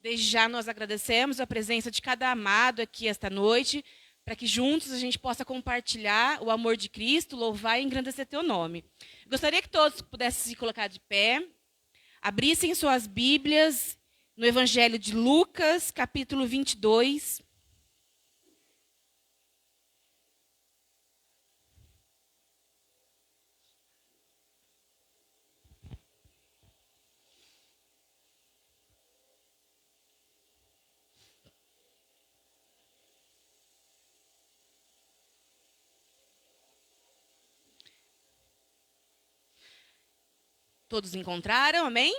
Desde já nós agradecemos a presença de cada amado aqui esta noite, para que juntos a gente possa compartilhar o amor de Cristo, louvar e engrandecer teu nome. Gostaria que todos pudessem se colocar de pé, abrissem suas Bíblias no Evangelho de Lucas, capítulo 22. Todos encontraram, amém?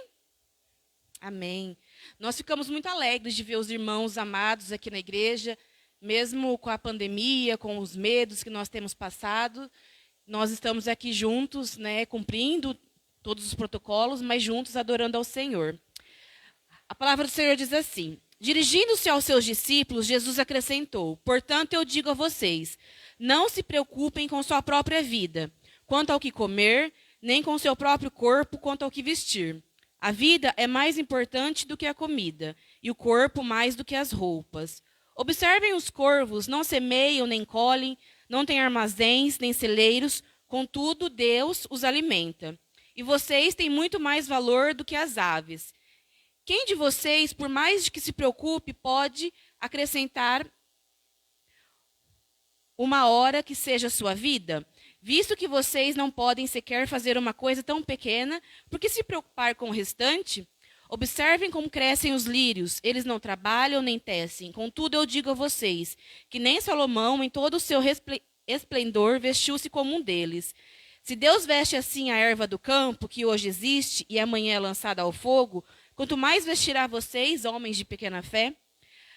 Amém. Nós ficamos muito alegres de ver os irmãos amados aqui na igreja, mesmo com a pandemia, com os medos que nós temos passado. Nós estamos aqui juntos, né, cumprindo todos os protocolos, mas juntos adorando ao Senhor. A palavra do Senhor diz assim: dirigindo-se aos seus discípulos, Jesus acrescentou: portanto, eu digo a vocês, não se preocupem com sua própria vida, quanto ao que comer, nem com seu próprio corpo, quanto ao que vestir. A vida é mais importante do que a comida, e o corpo mais do que as roupas. Observem os corvos, não semeiam nem colhem, não têm armazéns nem celeiros, contudo Deus os alimenta. E vocês têm muito mais valor do que as aves. Quem de vocês, por mais que se preocupe, pode acrescentar uma hora que seja a sua vida? Visto que vocês não podem sequer fazer uma coisa tão pequena, por que se preocupar com o restante? Observem como crescem os lírios, eles não trabalham nem tecem. Contudo, eu digo a vocês, que nem Salomão, em todo o seu esplendor, vestiu-se como um deles. Se Deus veste assim a erva do campo, que hoje existe e amanhã é lançada ao fogo, quanto mais vestirá vocês, homens de pequena fé?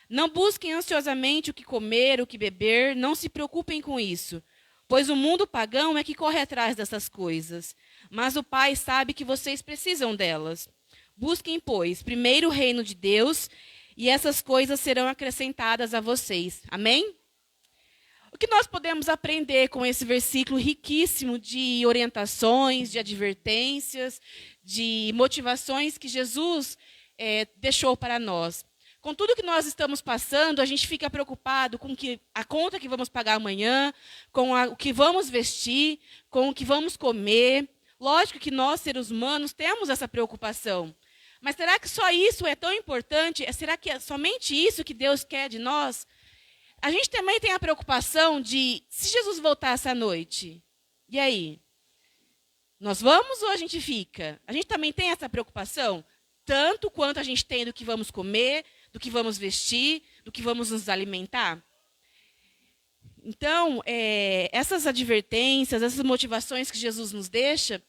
Não busquem ansiosamente o que comer, o que beber, não se preocupem com isso. Pois o mundo pagão é que corre atrás dessas coisas. Mas o Pai sabe que vocês precisam delas. Busquem, pois, primeiro o reino de Deus, e essas coisas serão acrescentadas a vocês. Amém? O que nós podemos aprender com esse versículo riquíssimo de orientações, de advertências, de motivações que Jesus deixou para nós? Com tudo que nós estamos passando, a gente fica preocupado com a conta que vamos pagar amanhã, com o que vamos vestir, com o que vamos comer. Lógico que nós, seres humanos, temos essa preocupação. Mas será que só isso é tão importante? Será que é somente isso que Deus quer de nós? A gente também tem a preocupação de, se Jesus voltar essa noite, e aí? Nós vamos ou a gente fica? A gente também tem essa preocupação? Tanto quanto a gente tem do que vamos comer, do que vamos vestir, do que vamos nos alimentar. Então, essas advertências, essas motivações que Jesus nos deixa,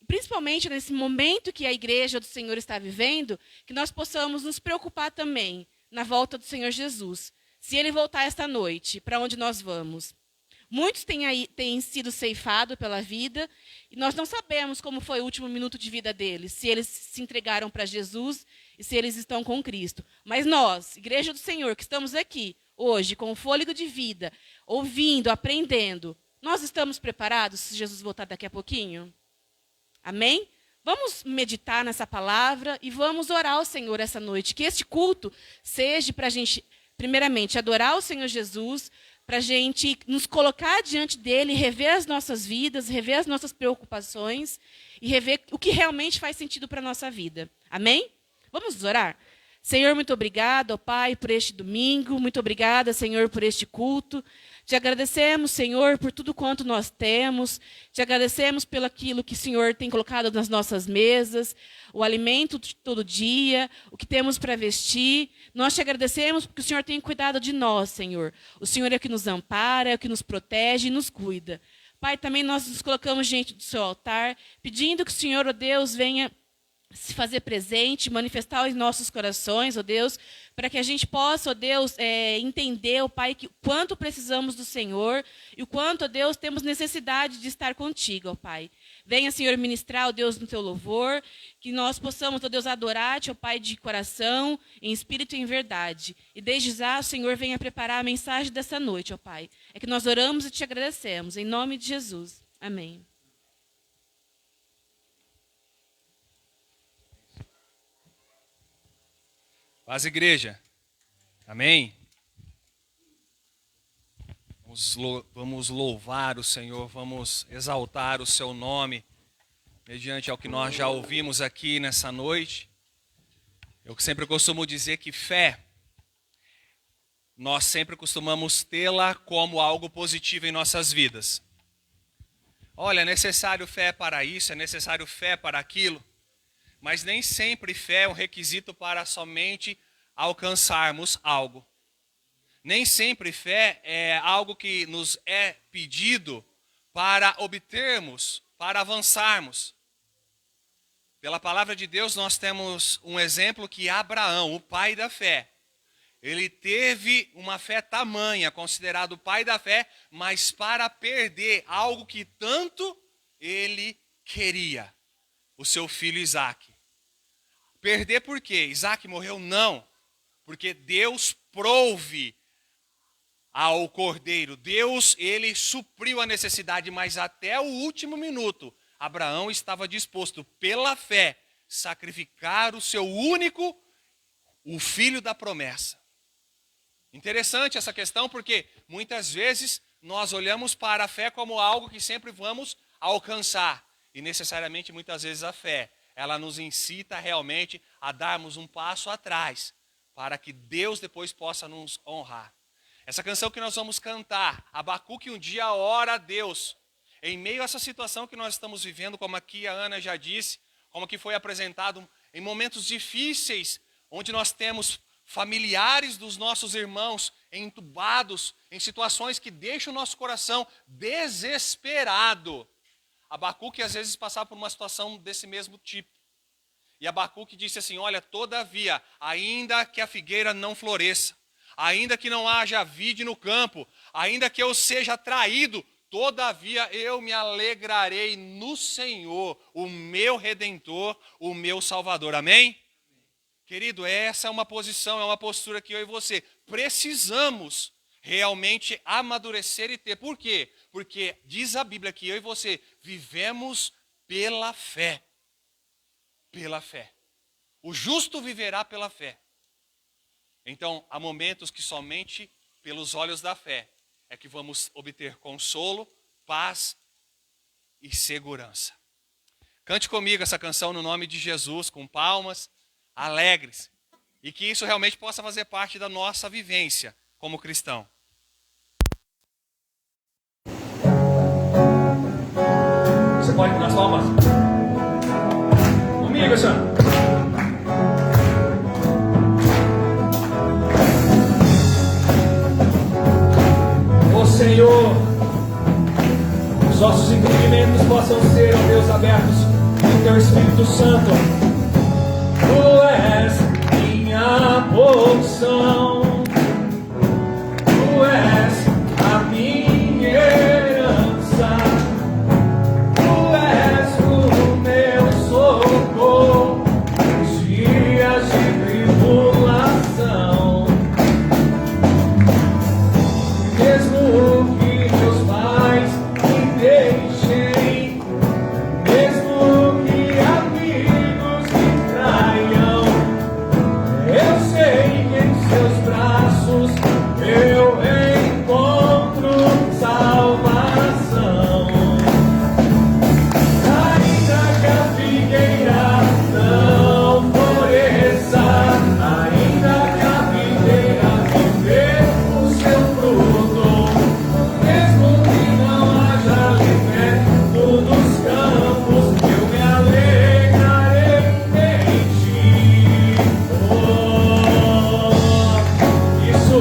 principalmente nesse momento que a igreja do Senhor está vivendo, que nós possamos nos preocupar também na volta do Senhor Jesus. Se ele voltar esta noite, para onde nós vamos? Muitos têm sido ceifados pela vida, e nós não sabemos como foi o último minuto de vida deles, se eles se entregaram para Jesus e se eles estão com Cristo. Mas nós, Igreja do Senhor, que estamos aqui hoje, com o fôlego de vida, ouvindo, aprendendo, nós estamos preparados se Jesus voltar daqui a pouquinho? Amém? Vamos meditar nessa palavra e vamos orar ao Senhor essa noite. Que este culto seja para a gente, primeiramente, adorar o Senhor Jesus, para a gente nos colocar diante dele, rever as nossas vidas, rever as nossas preocupações e rever o que realmente faz sentido para a nossa vida. Amém? Vamos orar? Senhor, muito obrigado, ó Pai, por este domingo. Muito obrigada, Senhor, por este culto. Te agradecemos, Senhor, por tudo quanto nós temos. Te agradecemos pelo aquilo que o Senhor tem colocado nas nossas mesas, o alimento de todo dia, o que temos para vestir. Nós te agradecemos porque o Senhor tem cuidado de nós, Senhor. O Senhor é o que nos ampara, é o que nos protege e nos cuida. Pai, também nós nos colocamos diante do seu altar, pedindo que o Senhor, ó Deus, venha se fazer presente, manifestar os nossos corações, ó Deus, para que a gente possa, ó Deus, entender, ó Pai, que quanto precisamos do Senhor e o quanto, ó Deus, temos necessidade de estar contigo, ó Pai. Venha, Senhor, ministrar, ó Deus, no teu louvor, que nós possamos, ó Deus, adorar-te, ó Pai, de coração, em espírito e em verdade. E desde já, o Senhor venha preparar a mensagem dessa noite, ó Pai. É que nós oramos e te agradecemos, em nome de Jesus. Amém. Paz, igreja. Amém? Vamos louvar o Senhor, vamos exaltar o seu nome, mediante ao que nós já ouvimos aqui nessa noite. Eu sempre costumo dizer que fé, nós sempre costumamos tê-la como algo positivo em nossas vidas. Olha, é necessário fé para isso, é necessário fé para aquilo, mas nem sempre fé é um requisito para somente alcançarmos algo. Nem sempre fé é algo que nos é pedido para obtermos, para avançarmos. Pela palavra de Deus nós temos um exemplo que Abraão, o pai da fé, ele teve uma fé tamanha, considerado o pai da fé, mas para perder algo que tanto ele queria, o seu filho Isaque. Perder por quê? Isaque morreu? Não, porque Deus prouve ao cordeiro. Deus, ele supriu a necessidade, mas até o último minuto, Abraão estava disposto, pela fé, sacrificar o seu único, o filho da promessa. Interessante essa questão, porque muitas vezes nós olhamos para a fé como algo que sempre vamos alcançar. E necessariamente, muitas vezes, a fé, ela nos incita realmente a darmos um passo atrás, para que Deus depois possa nos honrar. Essa canção que nós vamos cantar, Abacuque um dia ora a Deus, em meio a essa situação que nós estamos vivendo, como aqui a Ana já disse, como aqui foi apresentado, em momentos difíceis, onde nós temos familiares dos nossos irmãos entubados, em situações que deixam o nosso coração desesperado. Abacuque às vezes passava por uma situação desse mesmo tipo. E Abacuque disse assim, olha, todavia, ainda que a figueira não floresça, ainda que não haja vide no campo, ainda que eu seja traído, todavia eu me alegrarei no Senhor, o meu Redentor, o meu Salvador. Amém? Querido, essa é uma posição, é uma postura que eu e você precisamos realmente amadurecer e ter. Por quê? Porque diz a Bíblia que eu e você vivemos pela fé. Pela fé. O justo viverá pela fé. Então, há momentos que somente pelos olhos da fé é que vamos obter consolo, paz e segurança. Cante comigo essa canção no nome de Jesus, com palmas, alegres. E que isso realmente possa fazer parte da nossa vivência como cristão. Você pode dar as palmas? Comigo, senhor. Senhor, os nossos entendimentos possam ser, ó Deus, abertos no Teu Espírito Santo. Tu és minha porção, Tu és a minha herança, Tu és o meu socorro nos dias de tribulação. Mesmo que meus pais me deixem, mesmo que amigos me traiam, eu sei que em seus braços eu encontro salvação. Ainda que a figueira não floresça, ainda que a videira não dê o seu fruto, mesmo que não haja alimento nos campos, eu me alegrarei em ti. Oh, isso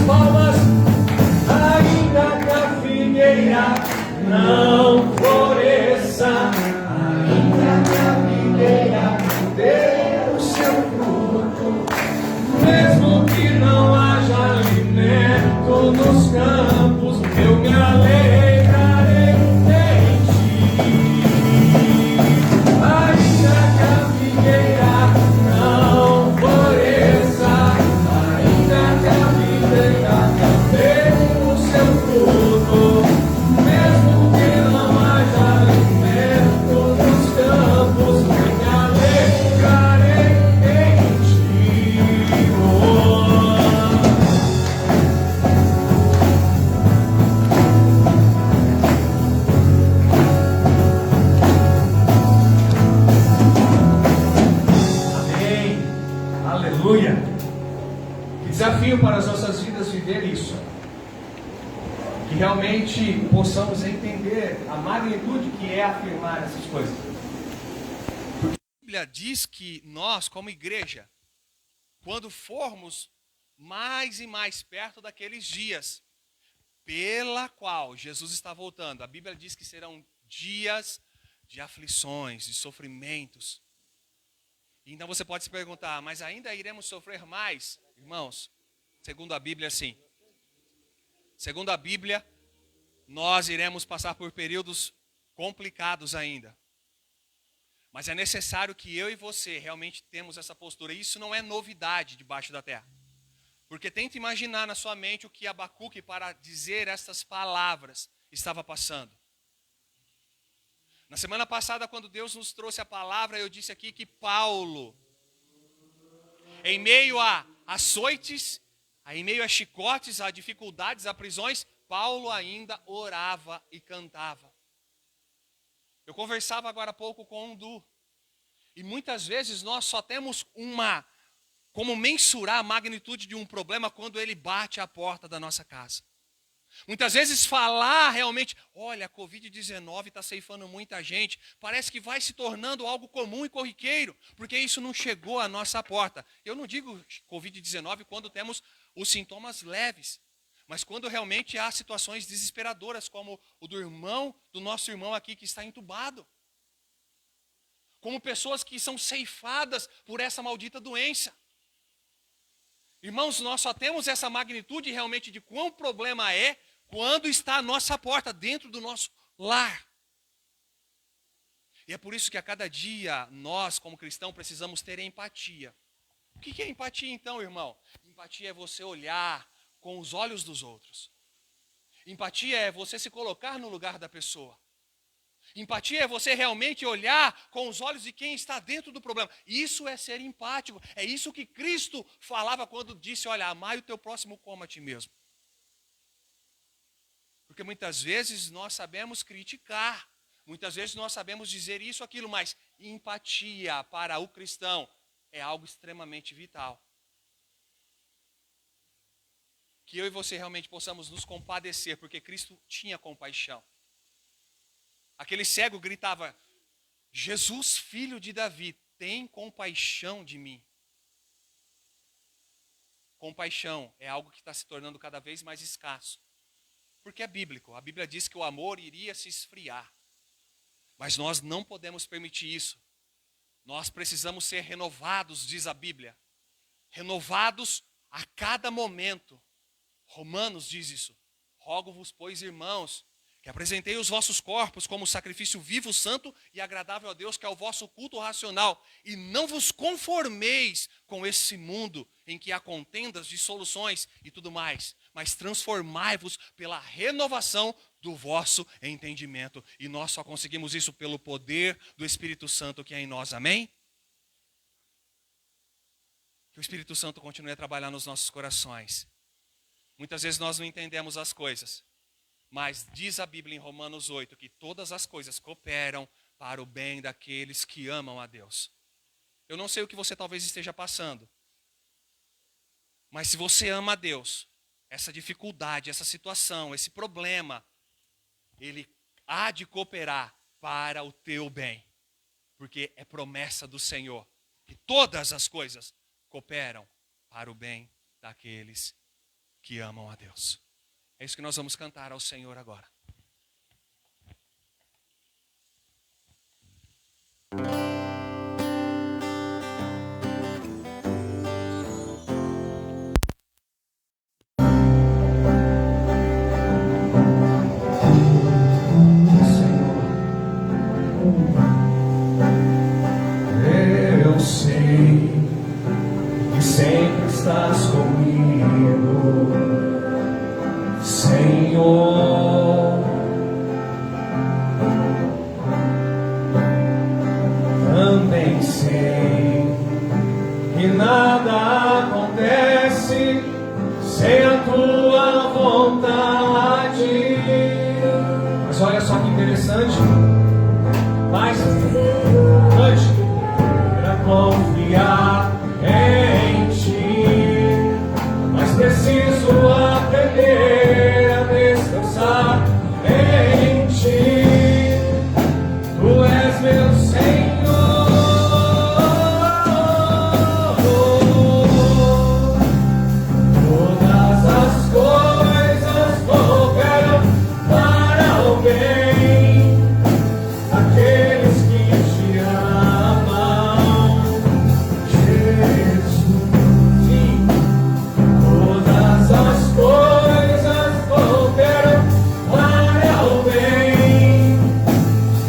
palmas, ainda que a figueira não floresça, ainda que a figueira dê o seu fruto, mesmo que não haja alimento nos campos, eu me alegrarei em ti. Ainda que a figueira não floresça, ainda que a figueira não dê o seu fruto, mesmo que não haja alimento nos campos, eu me alegrarei em ti. Amém. Aleluia. Que desafio para as nossas vidas viver isso. Que realmente possamos entender a magnitude que é afirmar essas coisas. A Bíblia diz que nós, como igreja, quando formos mais e mais perto daqueles dias pela qual Jesus está voltando, a Bíblia diz que serão dias de aflições, de sofrimentos. Então você pode se perguntar, mas ainda iremos sofrer mais? Irmãos, segundo a Bíblia, sim. Segundo a Bíblia, nós iremos passar por períodos complicados ainda. Mas é necessário que eu e você realmente temos essa postura. Isso não é novidade debaixo da terra. Porque tenta imaginar na sua mente o que Abacuque, para dizer estas palavras, estava passando. Na semana passada, quando Deus nos trouxe a palavra, eu disse aqui que Paulo, em meio a açoites, em meio a chicotes, a dificuldades, a prisões, Paulo ainda orava e cantava. Eu conversava agora há pouco com um Du. E muitas vezes nós só temos como mensurar a magnitude de um problema quando ele bate à porta da nossa casa. Muitas vezes falar realmente, olha, a Covid-19 está ceifando muita gente, parece que vai se tornando algo comum e corriqueiro, porque isso não chegou à nossa porta. Eu não digo Covid-19 quando temos os sintomas leves, mas quando realmente há situações desesperadoras, como o do nosso irmão aqui que está entubado. Como pessoas que são ceifadas por essa maldita doença. Irmãos, nós só temos essa magnitude realmente de quão problema é quando está à nossa porta, dentro do nosso lar. E é por isso que a cada dia nós, como cristãos, precisamos ter empatia. O que é empatia então, irmão? Empatia é você olhar com os olhos dos outros. Empatia é você se colocar no lugar da pessoa. Empatia é você realmente olhar com os olhos de quem está dentro do problema. Isso é ser empático. É isso que Cristo falava quando disse, olha, amai o teu próximo como a ti mesmo. Porque muitas vezes nós sabemos criticar. Muitas vezes nós sabemos dizer isso, aquilo, mas empatia para o cristão é algo extremamente vital. Que eu e você realmente possamos nos compadecer, porque Cristo tinha compaixão. Aquele cego gritava, Jesus, filho de Davi, tem compaixão de mim. Compaixão é algo que está se tornando cada vez mais escasso. Porque é bíblico. A Bíblia diz que o amor iria se esfriar. Mas nós não podemos permitir isso. Nós precisamos ser renovados, diz a Bíblia. Renovados a cada momento. Romanos diz isso. Rogo-vos, pois, irmãos, que apresentei os vossos corpos como sacrifício vivo, santo e agradável a Deus, que é o vosso culto racional. E não vos conformeis com esse mundo em que há contendas, dissoluções e tudo mais, mas transformai-vos pela renovação do vosso entendimento. E nós só conseguimos isso pelo poder do Espírito Santo que é em nós. Amém? Que o Espírito Santo continue a trabalhar nos nossos corações. Muitas vezes nós não entendemos as coisas. Mas diz a Bíblia em Romanos 8 que todas as coisas cooperam para o bem daqueles que amam a Deus. Eu não sei o que você talvez esteja passando. Mas se você ama a Deus, essa dificuldade, essa situação, esse problema, ele há de cooperar para o teu bem. Porque é promessa do Senhor que todas as coisas cooperam para o bem daqueles que amam a Deus. É isso que nós vamos cantar ao Senhor agora. Eu sei que sempre estás comigo, Senhor. Também sei que nada acontece sem a tua vontade. Mas olha só que interessante. Mas antes para confiar em ti, mas preciso aprender a descansar em ti. Tu és meu Senhor. Todas as coisas cooperam para o bem daqueles que te amam, Jesus. Sim, todas as coisas cooperam para o bem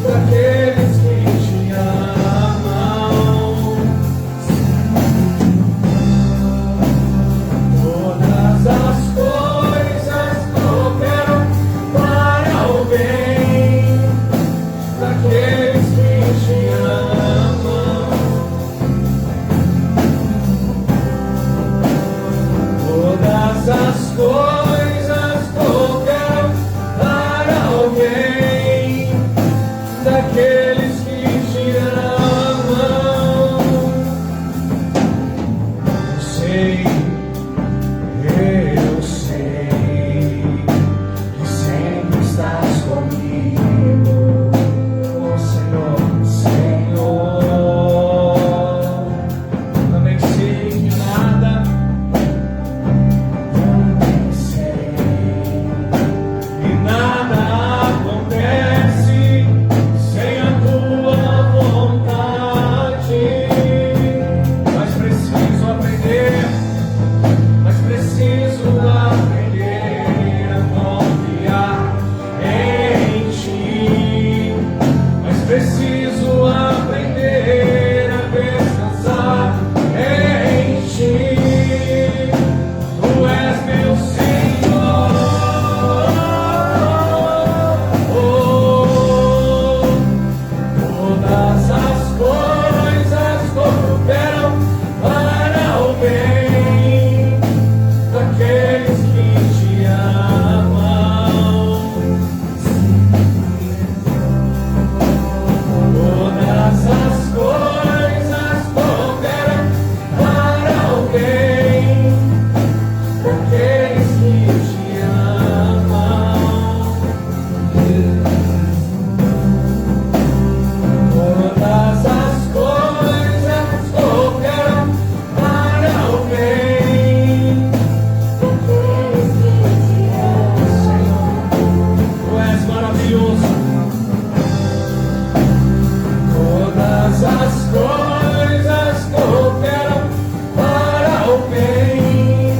daqueles que te amam. Todas as coisas cooperam para o bem daqueles que te amam. Todas as coisas cooperam para o bem daqueles que te amam. Eu sei que sempre estás comigo, oh Senhor, Senhor. Também sei que nada, também sei que nada acontece sem a tua vontade. Mas preciso aprender a confiar em ti. Mas preciso aprender a descansar em ti. Tu és meu Senhor. Oh, todas as coisas cooperam para o bem daqueles que te amam. Todas as coisas cooperam para o bem daqueles que te amam. Todas as coisas cooperam para o bem. Tu és maravilhoso. Todas as coisas cooperam para o bem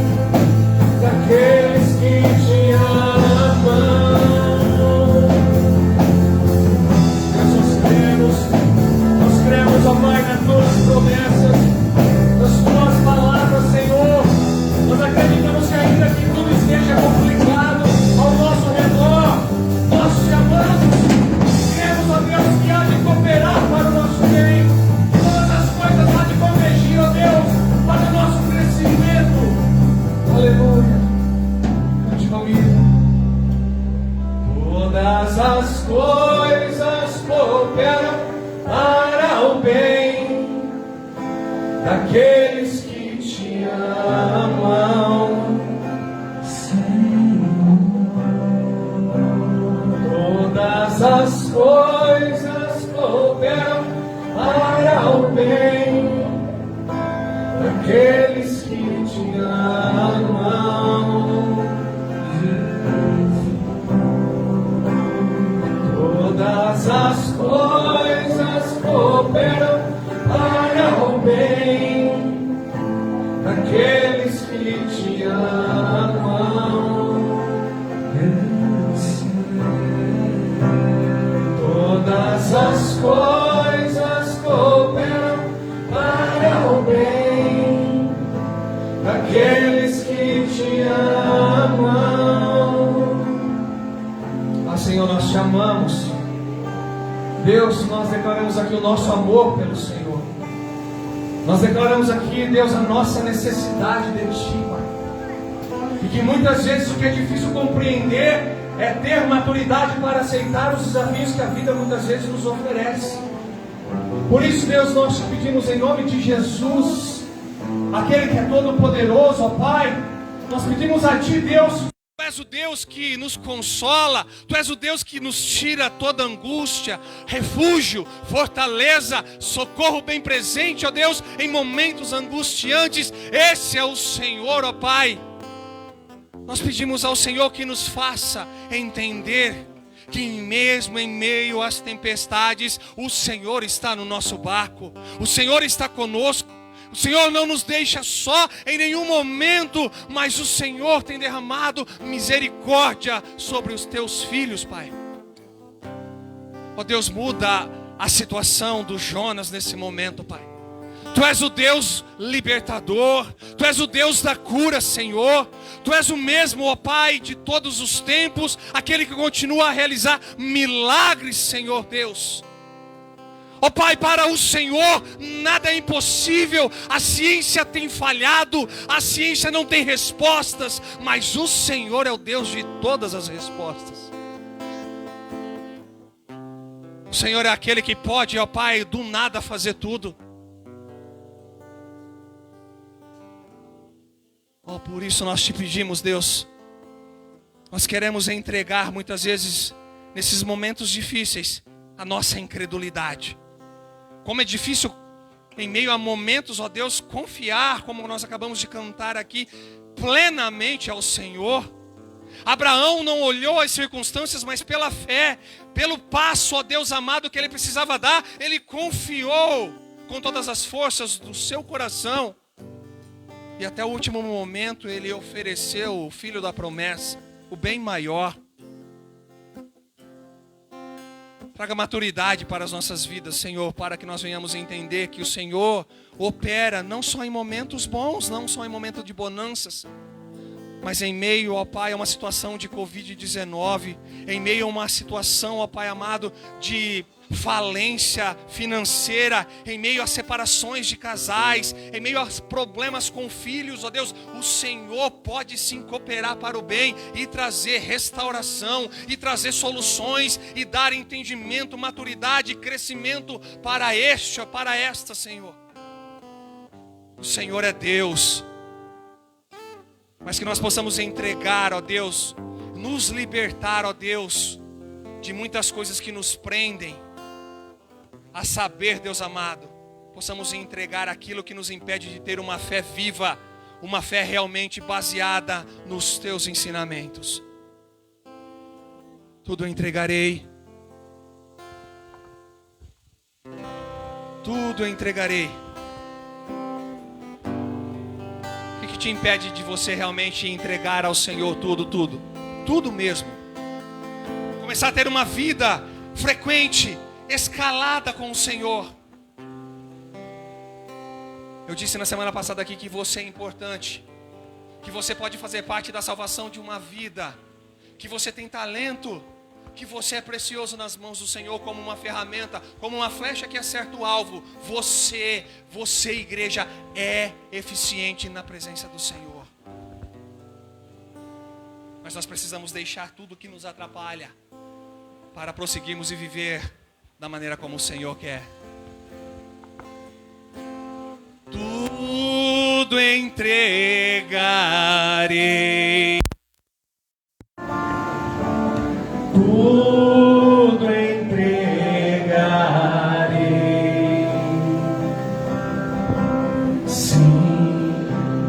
daqueles que te amam. Nós cremos, ó Pai, nas tuas promessas, nas tuas palavras, Senhor. Nós acreditamos que ainda que tudo esteja complicado ao nosso redor, nós te amamos. Cremos, ó Deus, que há de cooperar para o nosso bem. Todas as coisas há de convergir, ó Deus, para o nosso crescimento. Aleluia. Cante comigo. Todas as coisas cooperam para o bem daqueles que te amam, Senhor. Todas as coisas cooperam para o bem daqueles que te amam. Deus, nós declaramos aqui o nosso amor pelo Senhor. Nós declaramos aqui, Deus, a nossa necessidade de Ti, Pai. E que muitas vezes o que é difícil compreender é ter maturidade para aceitar os desafios que a vida muitas vezes nos oferece. Por isso, Deus, nós te pedimos em nome de Jesus, aquele que é todo poderoso, ó Pai, nós pedimos a Ti, Deus. Tu és o Deus que nos consola, Tu és o Deus que nos tira toda angústia, refúgio, fortaleza, socorro bem presente, ó Deus, em momentos angustiantes. Esse é o Senhor, ó Pai. Nós pedimos ao Senhor que nos faça entender que mesmo em meio às tempestades, o Senhor está no nosso barco, o Senhor está conosco. O Senhor não nos deixa só em nenhum momento, mas o Senhor tem derramado misericórdia sobre os Teus filhos, Pai. Ó Deus, muda a situação do Jonas nesse momento, Pai. Tu és o Deus libertador, Tu és o Deus da cura, Senhor. Tu és o mesmo, ó Pai, de todos os tempos, aquele que continua a realizar milagres, Senhor Deus. Ó Pai, para o Senhor nada é impossível. A ciência tem falhado, a ciência não tem respostas, mas o Senhor é o Deus de todas as respostas. O Senhor é aquele que pode, ó Pai, do nada fazer tudo. Ó, por isso nós te pedimos, Deus, nós queremos entregar muitas vezes, nesses momentos difíceis, a nossa incredulidade. Como é difícil, em meio a momentos, ó Deus, confiar, como nós acabamos de cantar aqui, plenamente ao Senhor. Abraão não olhou as circunstâncias, mas pela fé, pelo passo, ó Deus amado, que ele precisava dar, ele confiou com todas as forças do seu coração. E até o último momento ele ofereceu o filho da promessa, o bem maior. Traga maturidade para as nossas vidas, Senhor, para que nós venhamos entender que o Senhor opera não só em momentos bons, não só em momentos de bonanças, mas em meio, ó Pai, a uma situação de Covid-19, em meio a uma situação, ó Pai amado, de falência financeira, em meio a separações de casais, em meio a problemas com filhos, ó Deus, o Senhor pode sim cooperar para o bem e trazer restauração, e trazer soluções, e dar entendimento, maturidade, crescimento para este, para esta, Senhor. O Senhor é Deus, mas que nós possamos entregar, ó Deus, nos libertar, ó Deus, de muitas coisas que nos prendem. A saber, Deus amado, possamos entregar aquilo que nos impede de ter uma fé viva, uma fé realmente baseada nos Teus ensinamentos. Tudo entregarei. Tudo entregarei. O que te impede de você realmente entregar ao Senhor tudo? Tudo mesmo. Começar a ter uma vida frequente, escalada com o Senhor. Eu disse na semana passada aqui que você é importante, que você pode fazer parte da salvação de uma vida, que você tem talento, que você é precioso nas mãos do Senhor como uma ferramenta, como uma flecha que acerta o alvo. Você, igreja, é eficiente na presença do Senhor. Mas nós precisamos deixar tudo que nos atrapalha para prosseguirmos e viver da maneira como o Senhor quer. Tudo entregarei. Tudo entregarei. Sim,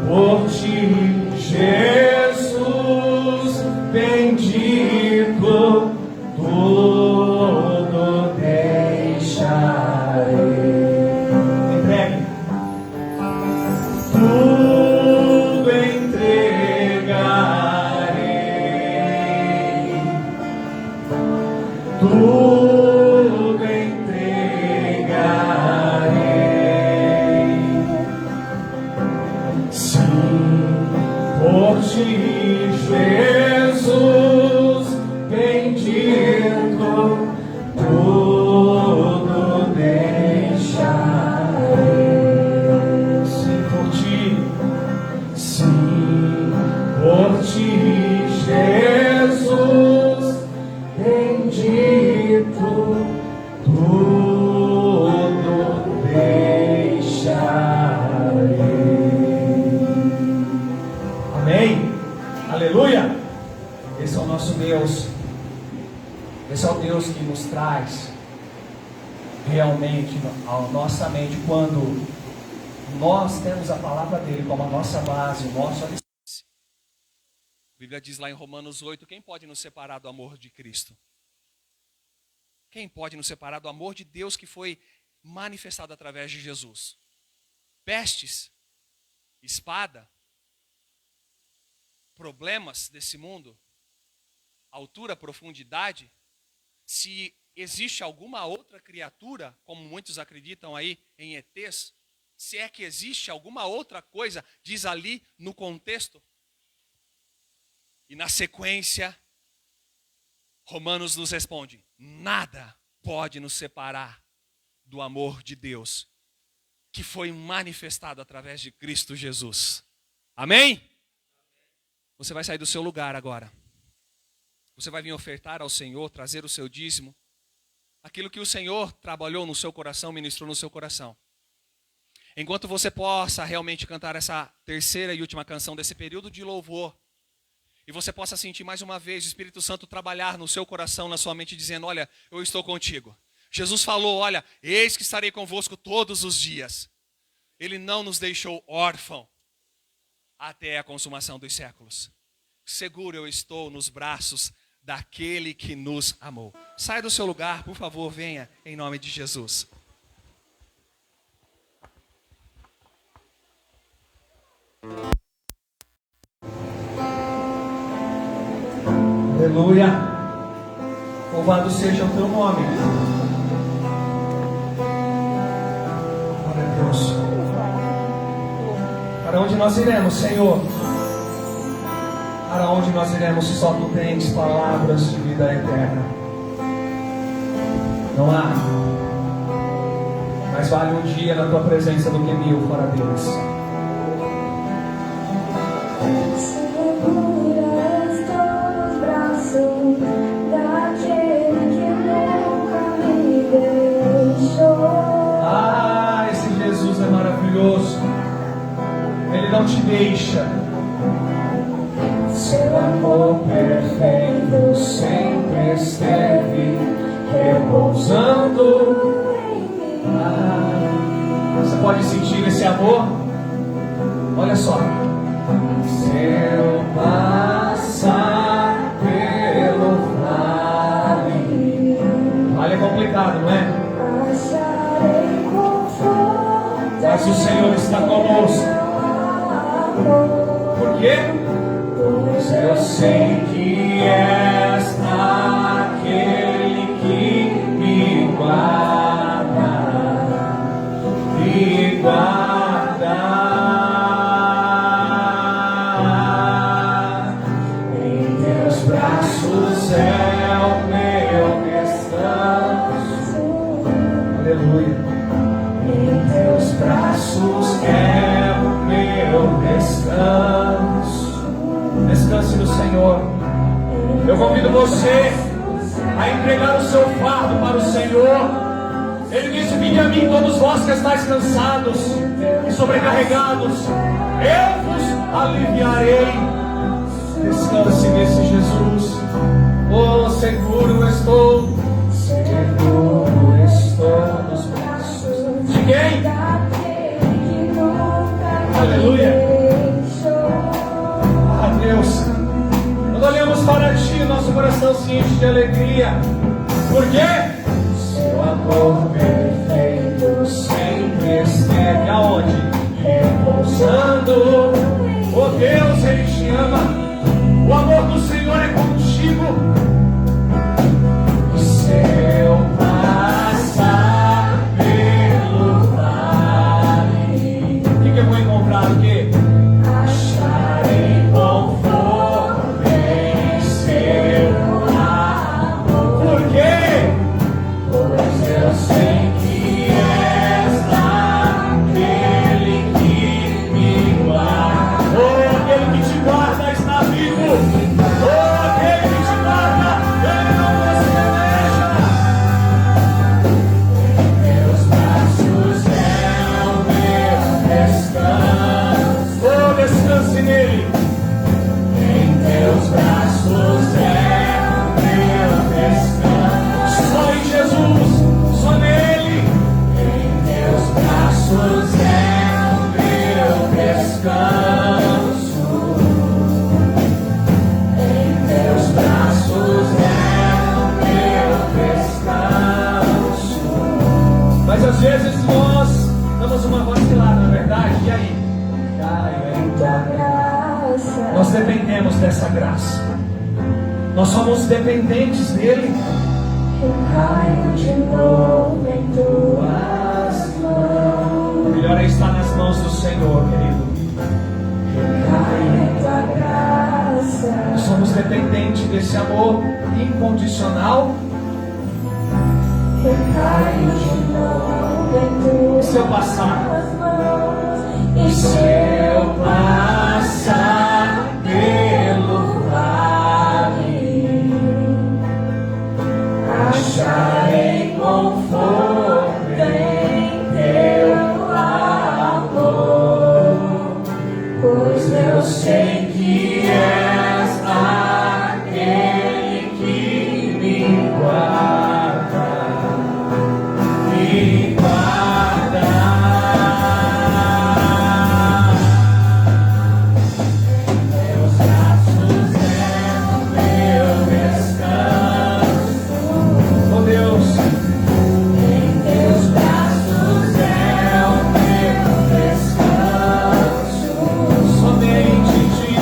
por Ti, Jesus bendito, tudo deixarei. Entregue. Tudo entregarei. Tudo entregarei. Sim, por Ti, Jesus bendito, tudo Esse é o nosso Deus. Esse é o Deus que nos traz realmente a nossa mente quando nós temos a palavra dele como a nossa base, o nosso alicerce. A Bíblia diz lá em Romanos 8, quem pode nos separar do amor de Cristo? Quem pode nos separar do amor de Deus que foi manifestado através de Jesus? Pestes, espada, problemas desse mundo, altura, profundidade. Se existe alguma outra criatura, como muitos acreditam aí em ETs, se é que existe alguma outra coisa, diz ali no contexto. E na sequência, Romanos nos responde: nada pode nos separar do amor de Deus, que foi manifestado através de Cristo Jesus. Amém? Você vai sair do seu lugar agora. Você vai vir ofertar ao Senhor, trazer o seu dízimo. Aquilo que o Senhor trabalhou no seu coração, ministrou no seu coração. Enquanto você possa realmente cantar essa terceira e última canção desse período de louvor, e você possa sentir mais uma vez o Espírito Santo trabalhar no seu coração, na sua mente, dizendo: olha, eu estou contigo. Jesus falou: olha, eis que estarei convosco todos os dias. Ele não nos deixou órfão até a consumação dos séculos. Seguro eu estou nos braços daquele que nos amou. Saia do seu lugar, por favor, venha em nome de Jesus. Aleluia. Louvado seja o teu nome. Glória a Deus. Para onde nós iremos, Senhor? Para onde nós iremos se só tu tens palavras de vida eterna? Não há. Mais vale um dia na tua presença do que 1000 fora deles. Segura estou nos braços daquele que nunca me deixou. Ah, esse Jesus é maravilhoso. Ele não te deixa. Seu amor perfeito sempre esteve repousando. Você pode sentir esse amor? Olha só. Se eu passar pelo vale. Vale é complicado, não é? Mas o Senhor está conosco. Por quê? Pois eu sei que és aquele que me guarda, me guarda. Em teus braços é o meu descanso. Aleluia. Em teus braços é o meu descanso. Descanse no Senhor. Eu convido você a entregar o seu fardo para o Senhor. Ele disse: vinde a mim todos vós que estáis cansados e sobrecarregados, eu vos aliviarei. Descanse nesse Jesus. Oh, seguro estou nos braços de quem? Aleluia. Deus, quando olhamos para Ti, nosso coração se enche de alegria. Por quê? Seu amor perfeito sempre esteve aonde? Repousando. Oh Deus, Ele te ama. O amor do Senhor é contigo. E se eu passar pelo vale, o que eu vou encontrar aqui? Sei que és aquele que me guarda. precisamos dessa graça. Nós somos dependentes dele. Eu caio de novo em tuas mãos. O melhor é estar nas mãos do Senhor, querido. Eu caio em tua graça. Nós somos dependentes desse amor incondicional. Eu caio de novo em tuas Se eu passar, mãos. E se eu passar pelo vale, acharei conforto em teu amor, pois eu sei que és aquele que me guarda, me guarda. Meus braços é o meu descanso, oh Deus. Em teus braços é o meu descanso, somente em ti.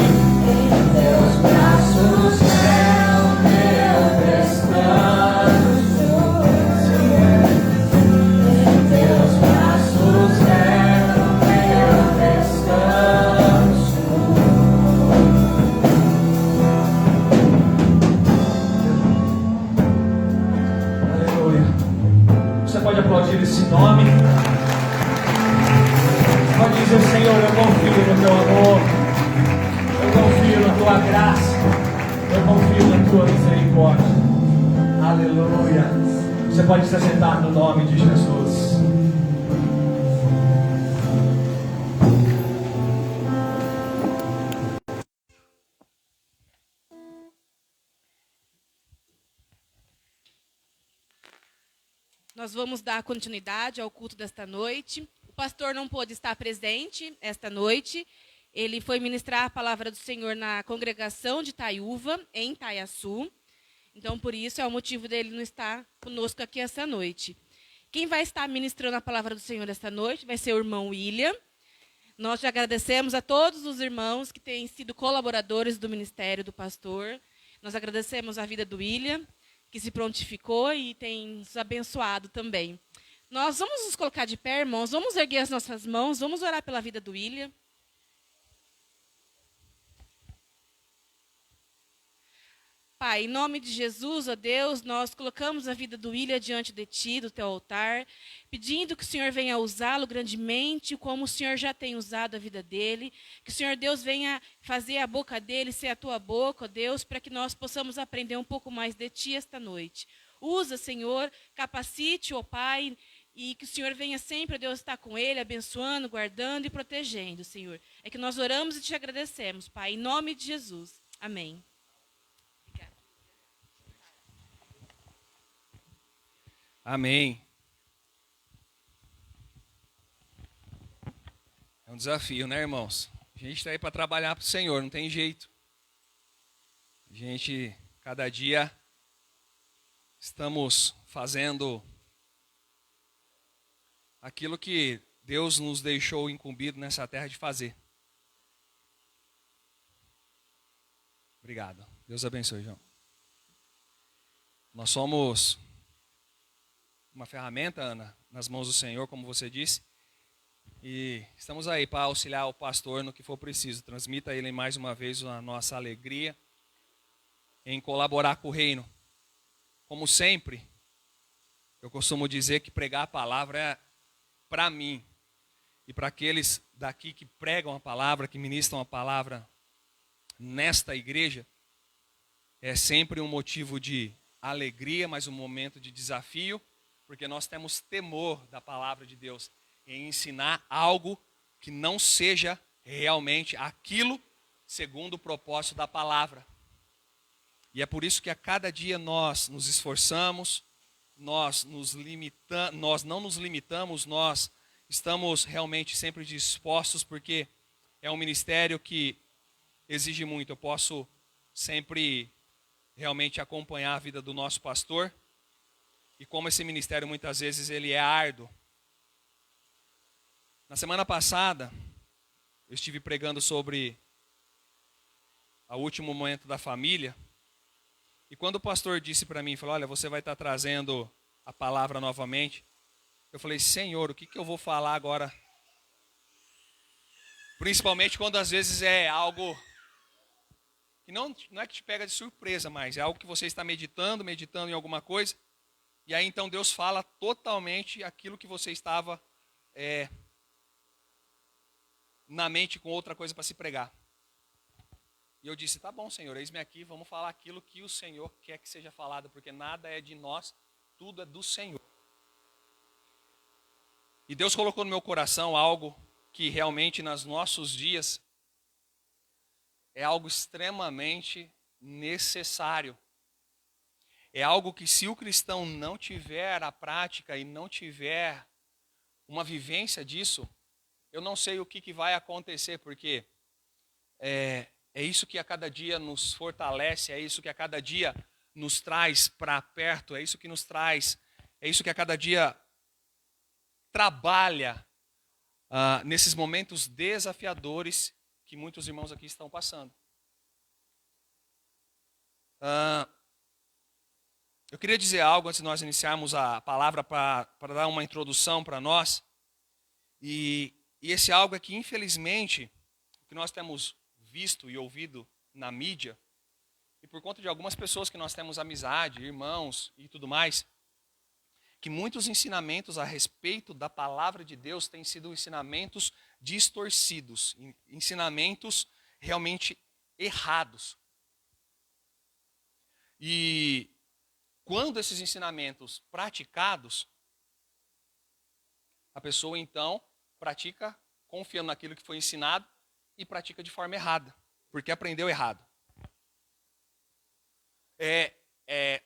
Em teus braços é o meu descanso, em teus braços é o meu descanso. Aleluia. Você pode aplaudir esse nome. Pode dizer, Senhor, eu confio no teu amor. Eu confio na tua graça. Eu confio na tua misericórdia. Aleluia. Você pode se assentar no nome de Jesus. Nós vamos dar continuidade ao culto desta noite. O pastor não pôde estar presente esta noite. Ele foi ministrar a palavra do Senhor na congregação de Itaiúva, em Itaiaçu. Então, por isso, é o motivo dele não estar conosco aqui esta noite. Quem vai estar ministrando a palavra do Senhor esta noite vai ser o irmão William. Nós já agradecemos a todos os irmãos que têm sido colaboradores do ministério do pastor. Nós agradecemos a vida do William, que se prontificou e tem nos abençoado também. Nós vamos nos colocar de pé, irmãos, vamos erguer as nossas mãos, vamos orar pela vida do William. Pai, em nome de Jesus, ó Deus, nós colocamos a vida do William diante de Ti, do Teu altar, pedindo que o Senhor venha usá-lo grandemente, como o Senhor já tem usado a vida dele, que o Senhor Deus venha fazer a boca dele ser a Tua boca, ó Deus, para que nós possamos aprender um pouco mais de Ti esta noite. Usa, Senhor, capacite, ó Pai, e que o Senhor venha sempre, ó Deus, estar com ele, abençoando, guardando e protegendo, Senhor. É que nós oramos e Te agradecemos, Pai, em nome de Jesus. Amém. Amém. É um desafio, né, irmãos? A gente está aí para trabalhar para o Senhor, não tem jeito. A gente, cada dia, estamos fazendo aquilo que Deus nos deixou incumbido nessa terra de fazer. Obrigado. Deus abençoe, João. Nós somos uma ferramenta, Ana, nas mãos do Senhor, como você disse. E estamos aí para auxiliar o pastor no que for preciso. Transmita a ele mais uma vez a nossa alegria em colaborar com o reino. Como sempre, eu costumo dizer que pregar a palavra é para mim e para aqueles daqui que pregam a palavra, que ministram a palavra nesta igreja, é sempre um motivo de alegria, mas um momento de desafio, porque nós temos temor da palavra de Deus em ensinar algo que não seja realmente aquilo segundo o propósito da palavra. E é por isso que a cada dia nós nos esforçamos, nós não nos limitamos, nós estamos realmente sempre dispostos, porque é um ministério que exige muito. Eu posso sempre realmente acompanhar a vida do nosso pastor, e como esse ministério muitas vezes ele é árduo. Na semana passada, eu estive pregando sobre ao último momento da família. E quando o pastor disse para mim, falou, olha, você vai estar trazendo a palavra novamente. Eu falei, Senhor, o que eu vou falar agora? Principalmente quando às vezes é algo que não é que te pega de surpresa, mas é algo que você está meditando em alguma coisa. E aí então Deus fala totalmente aquilo que você estava na mente com outra coisa para se pregar. E eu disse, tá bom, Senhor, eis-me aqui, vamos falar aquilo que o Senhor quer que seja falado, porque nada é de nós, tudo é do Senhor. E Deus colocou no meu coração algo que realmente nos nossos dias é algo extremamente necessário. É algo que se o cristão não tiver a prática e não tiver uma vivência disso, eu não sei o que vai acontecer, porque é isso que a cada dia nos fortalece, é isso que a cada dia nos traz para perto, é isso que nos traz, é isso que a cada dia trabalha nesses momentos desafiadores que muitos irmãos aqui estão passando. Eu queria dizer algo antes de nós iniciarmos a palavra para dar uma introdução para nós. E esse algo é que, infelizmente, o que nós temos visto e ouvido na mídia, e por conta de algumas pessoas que nós temos amizade, irmãos e tudo mais, que muitos ensinamentos a respeito da palavra de Deus têm sido ensinamentos distorcidos, ensinamentos realmente errados. E quando esses ensinamentos praticados, a pessoa então pratica confiando naquilo que foi ensinado e pratica de forma errada, porque aprendeu errado.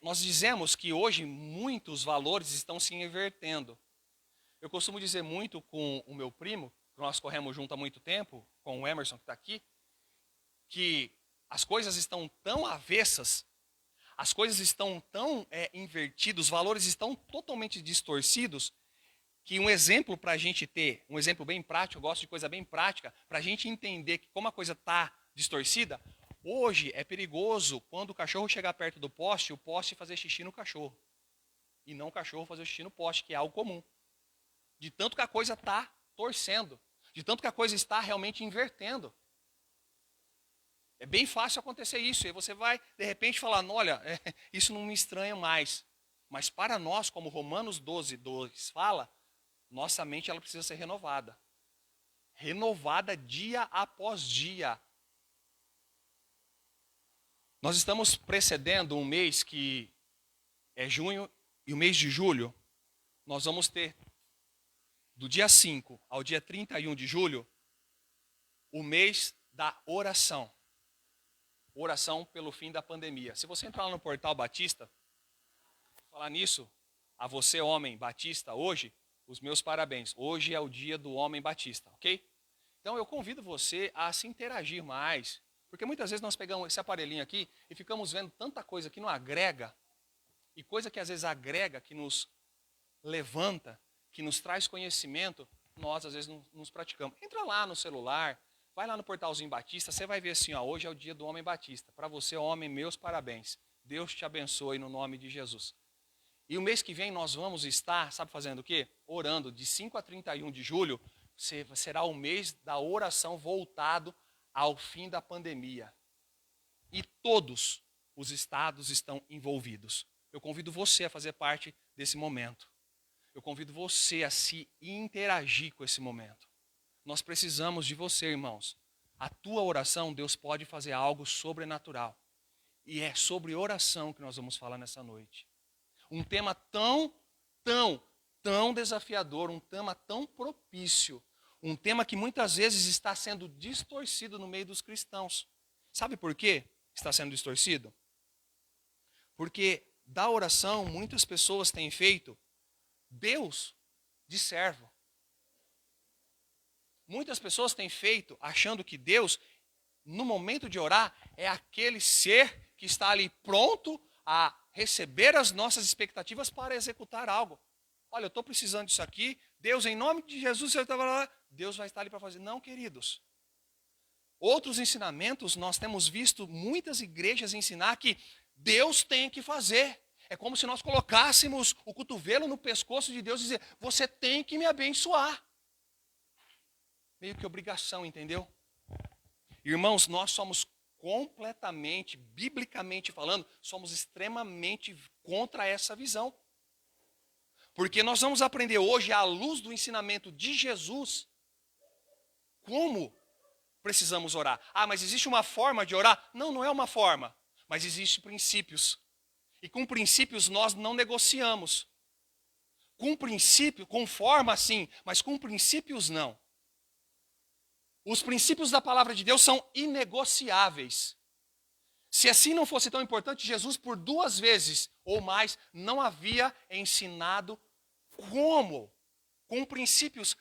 Nós dizemos que hoje muitos valores estão se invertendo. Eu costumo dizer muito com o meu primo, que nós corremos junto há muito tempo, com o Emerson que está aqui, que as coisas estão tão avessas, as coisas estão tão invertidas, os valores estão totalmente distorcidos, que um exemplo para a gente ter, um exemplo bem prático, eu gosto de coisa bem prática, para a gente entender que como a coisa está distorcida, hoje é perigoso quando o cachorro chegar perto do poste, o poste fazer xixi no cachorro. E não o cachorro fazer xixi no poste, que é algo comum. De tanto que a coisa está torcendo, de tanto que a coisa está realmente invertendo. É bem fácil acontecer isso, e você vai, de repente, falar, olha, isso não me estranha mais. Mas para nós, como Romanos 12:2 fala, nossa mente ela precisa ser renovada. Renovada dia após dia. Nós estamos precedendo um mês que é junho, e o mês de julho, nós vamos ter, do dia 5 ao dia 31 de julho, o mês da oração. Oração pelo fim da pandemia. Se você entrar lá no portal Batista, falar nisso, a você, homem batista, hoje, os meus parabéns. Hoje é o dia do homem batista, ok? Então eu convido você a se interagir mais, porque muitas vezes nós pegamos esse aparelhinho aqui e ficamos vendo tanta coisa que não agrega, e coisa que às vezes agrega, que nos levanta, que nos traz conhecimento, nós às vezes não nos praticamos. Entra lá no celular, vai lá no portalzinho Batista, você vai ver assim, ó, hoje é o dia do homem batista. Para você, homem, meus parabéns. Deus te abençoe no nome de Jesus. E o mês que vem nós vamos estar, sabe fazendo o quê? Orando, de 5 a 31 de julho, será o mês da oração voltado ao fim da pandemia. E todos os estados estão envolvidos. Eu convido você a fazer parte desse momento. Eu convido você a se interagir com esse momento. Nós precisamos de você, irmãos. A tua oração, Deus pode fazer algo sobrenatural. E é sobre oração que nós vamos falar nessa noite. Um tema tão desafiador, um tema tão propício, um tema que muitas vezes está sendo distorcido no meio dos cristãos. Sabe por quê está sendo distorcido? Porque da oração muitas pessoas têm feito Deus de servo. Muitas pessoas têm feito achando que Deus, no momento de orar, é aquele ser que está ali pronto a receber as nossas expectativas para executar algo. Olha, eu estou precisando disso aqui. Deus, em nome de Jesus, Deus vai estar ali para fazer. Não, queridos. outros ensinamentos, nós temos visto muitas igrejas ensinar que Deus tem que fazer. É como se nós colocássemos o cotovelo no pescoço de Deus e dizer, você tem que me abençoar. Meio que obrigação, entendeu? Irmãos, nós somos completamente, biblicamente falando, somos extremamente contra essa visão. Porque nós vamos aprender hoje, à luz do ensinamento de Jesus, como precisamos orar. Ah, mas existe uma forma de orar? Não, não é uma forma, mas existem princípios. E com princípios nós não negociamos. Com princípio, com forma sim, mas com princípios não. Os princípios da palavra de Deus são inegociáveis. Se assim não fosse tão importante, Jesus por 2 vezes ou mais não havia ensinado como, com princípios,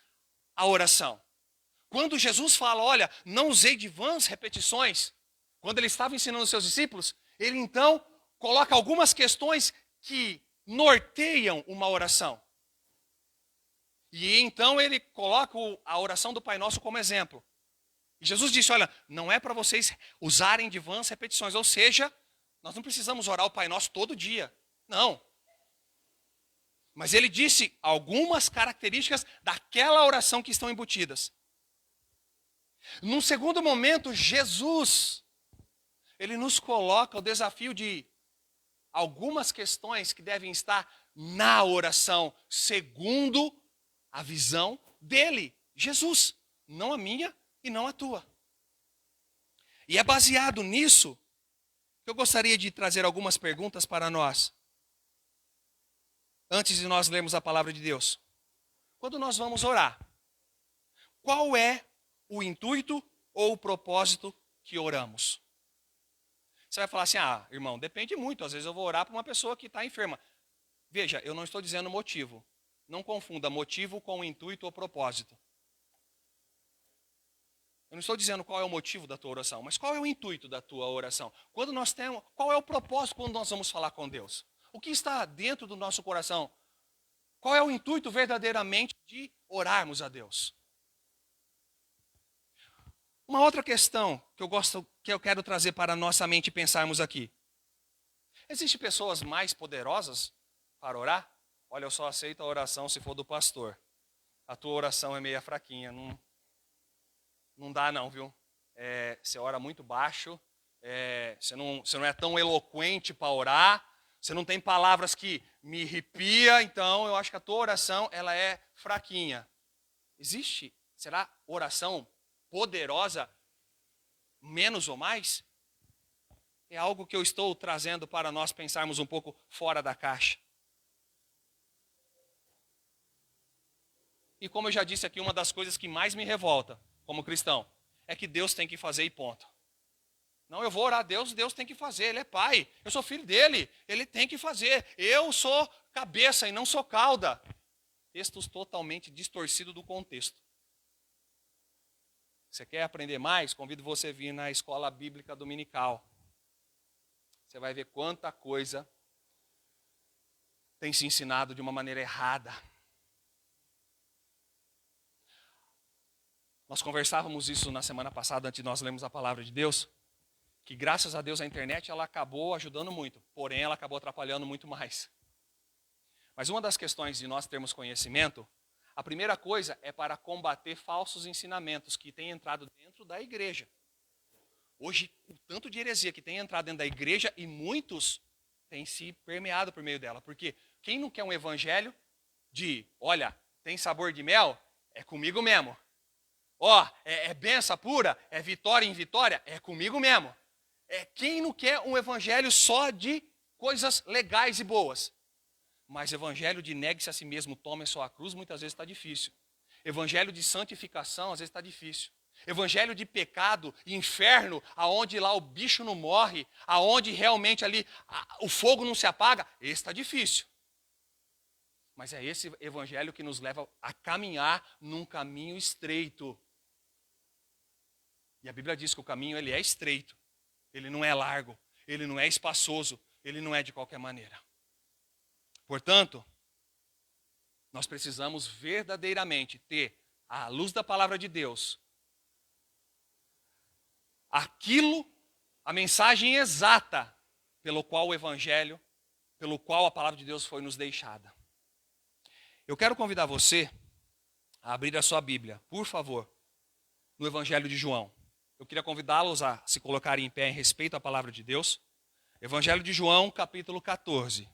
a oração. Quando Jesus fala, olha, não usei de vãs repetições, quando ele estava ensinando os seus discípulos, ele então coloca algumas questões que norteiam uma oração. E então ele coloca a oração do Pai Nosso como exemplo. E Jesus disse, olha, não é para vocês usarem de vãs repetições, ou seja, nós não precisamos orar o Pai Nosso todo dia. Não. Mas ele disse algumas características daquela oração que estão embutidas. Num segundo momento, Jesus, ele nos coloca o desafio de algumas questões que devem estar na oração, segundo a visão dele, Jesus, não a minha e não a tua. E é baseado nisso que eu gostaria de trazer algumas perguntas para nós, antes de nós lermos a palavra de Deus. Quando nós vamos orar, qual é o intuito ou o propósito que oramos? Você vai falar assim, irmão, depende muito. Às vezes eu vou orar para uma pessoa que está enferma. Veja, eu não estou dizendo motivo. Não confunda motivo com intuito ou propósito. Eu não estou dizendo qual é o motivo da tua oração, mas qual é o intuito da tua oração? Qual é o propósito quando nós vamos falar com Deus? O que está dentro do nosso coração? Qual é o intuito verdadeiramente de orarmos a Deus? Uma outra questão que eu quero trazer para a nossa mente pensarmos aqui. Existem pessoas mais poderosas para orar? Olha, eu só aceito a oração se for do pastor. A tua oração é meia fraquinha, não dá não, viu? Você ora muito baixo, você não é tão eloquente para orar, você não tem palavras que me arrepia, então eu acho que a tua oração ela é fraquinha. Será oração poderosa, menos ou mais? É algo que eu estou trazendo para nós pensarmos um pouco fora da caixa. E como eu já disse aqui, uma das coisas que mais me revolta como cristão é que Deus tem que fazer e ponto. Não, eu vou orar a Deus, Deus tem que fazer, Ele é pai, eu sou filho dele, Ele tem que fazer, eu sou cabeça e não sou cauda. Textos totalmente distorcidos do contexto. Você quer aprender mais? Convido você a vir na escola bíblica dominical. Você vai ver quanta coisa tem se ensinado de uma maneira errada. Nós conversávamos isso na semana passada, antes de nós lermos a palavra de Deus, que graças a Deus a internet ela acabou ajudando muito, porém ela acabou atrapalhando muito mais. Mas uma das questões de nós termos conhecimento, a primeira coisa é para combater falsos ensinamentos que têm entrado dentro da igreja. Hoje, o tanto de heresia que tem entrado dentro da igreja e muitos têm se permeado por meio dela. Porque quem não quer um evangelho de, olha, tem sabor de mel, é comigo mesmo. É benção pura, é vitória em vitória, é comigo mesmo. Quem não quer um evangelho só de coisas legais e boas? Mas evangelho de negue-se a si mesmo, tome a sua cruz, muitas vezes está difícil. Evangelho de santificação, às vezes está difícil. Evangelho de pecado, inferno, aonde lá o bicho não morre, aonde realmente ali o fogo não se apaga, esse está difícil. Mas é esse evangelho que nos leva a caminhar num caminho estreito. E a Bíblia diz que o caminho ele é estreito, ele não é largo, ele não é espaçoso, ele não é de qualquer maneira. Portanto, nós precisamos verdadeiramente ter, à luz da palavra de Deus, aquilo, a mensagem exata pelo qual o Evangelho, pelo qual a palavra de Deus foi nos deixada. Eu quero convidar você a abrir a sua Bíblia, por favor, no Evangelho de João. Eu queria convidá-los a se colocarem em pé em respeito à palavra de Deus. Evangelho de João, capítulo 14.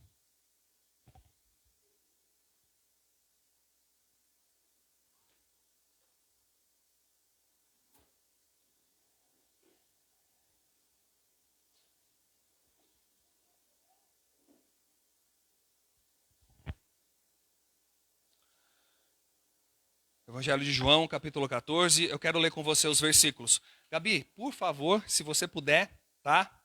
Evangelho de João, capítulo 14, eu quero ler com você os versículos. Gabi, por favor, se você puder, tá?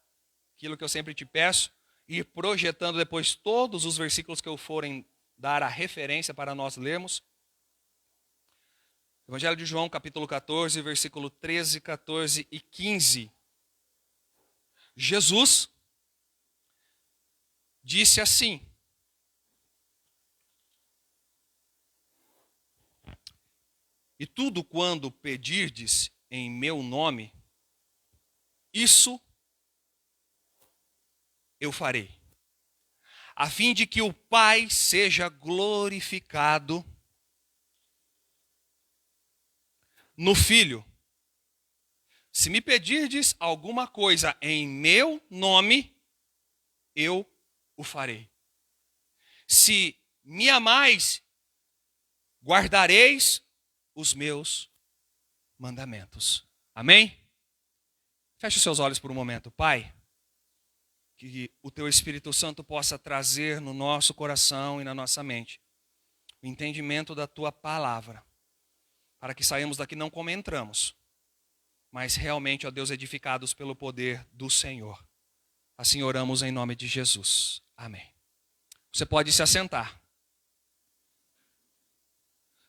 Aquilo que eu sempre te peço, ir projetando depois todos os versículos que eu forem dar a referência para nós lermos. Evangelho de João, capítulo 14, versículo 13, 14 e 15. Jesus disse assim: e tudo quando pedirdes em meu nome, isso eu farei, a fim de que o Pai seja glorificado no Filho. Se me pedirdes alguma coisa em meu nome, eu o farei. Se me amais, guardareis os meus mandamentos. Amém? Feche os seus olhos por um momento. Pai, que o teu Espírito Santo possa trazer no nosso coração e na nossa mente o entendimento da tua palavra, para que saímos daqui não como entramos, mas realmente, ó Deus, edificados pelo poder do Senhor. Assim oramos em nome de Jesus. Amém. Você pode se assentar.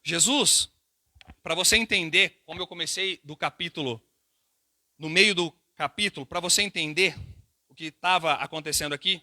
Jesus, para você entender, como eu comecei do capítulo, no meio do capítulo, para você entender o que estava acontecendo aqui,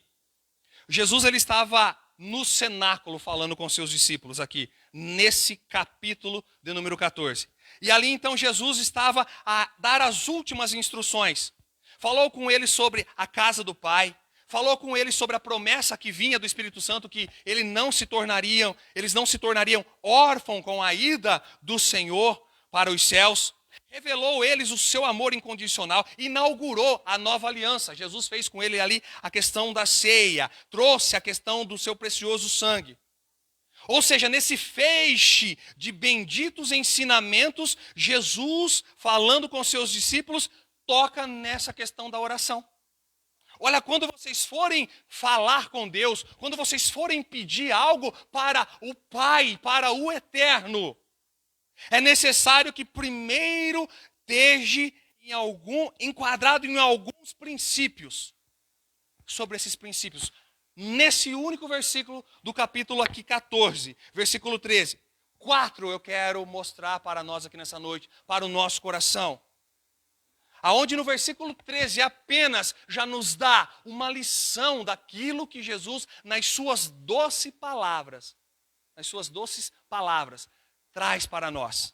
Jesus ele estava no cenáculo falando com seus discípulos aqui, nesse capítulo de número 14. E ali então Jesus estava a dar as últimas instruções. Falou com eles sobre a casa do Pai, falou com eles sobre a promessa que vinha do Espírito Santo, que eles não se tornariam órfãos com a ida do Senhor para os céus. Revelou eles o seu amor incondicional, inaugurou a nova aliança. Jesus fez com ele ali a questão da ceia, trouxe a questão do seu precioso sangue. Ou seja, nesse feixe de benditos ensinamentos, Jesus, falando com seus discípulos, toca nessa questão da oração. Olha, quando vocês forem falar com Deus, quando vocês forem pedir algo para o Pai, para o Eterno, é necessário que primeiro esteja enquadrado em alguns princípios. Sobre esses princípios, nesse único versículo do capítulo aqui 14, versículo 13. 4 eu quero mostrar para nós aqui nessa noite, para o nosso coração. Aonde no versículo 13 apenas já nos dá uma lição daquilo que Jesus, nas suas doces palavras, traz para nós.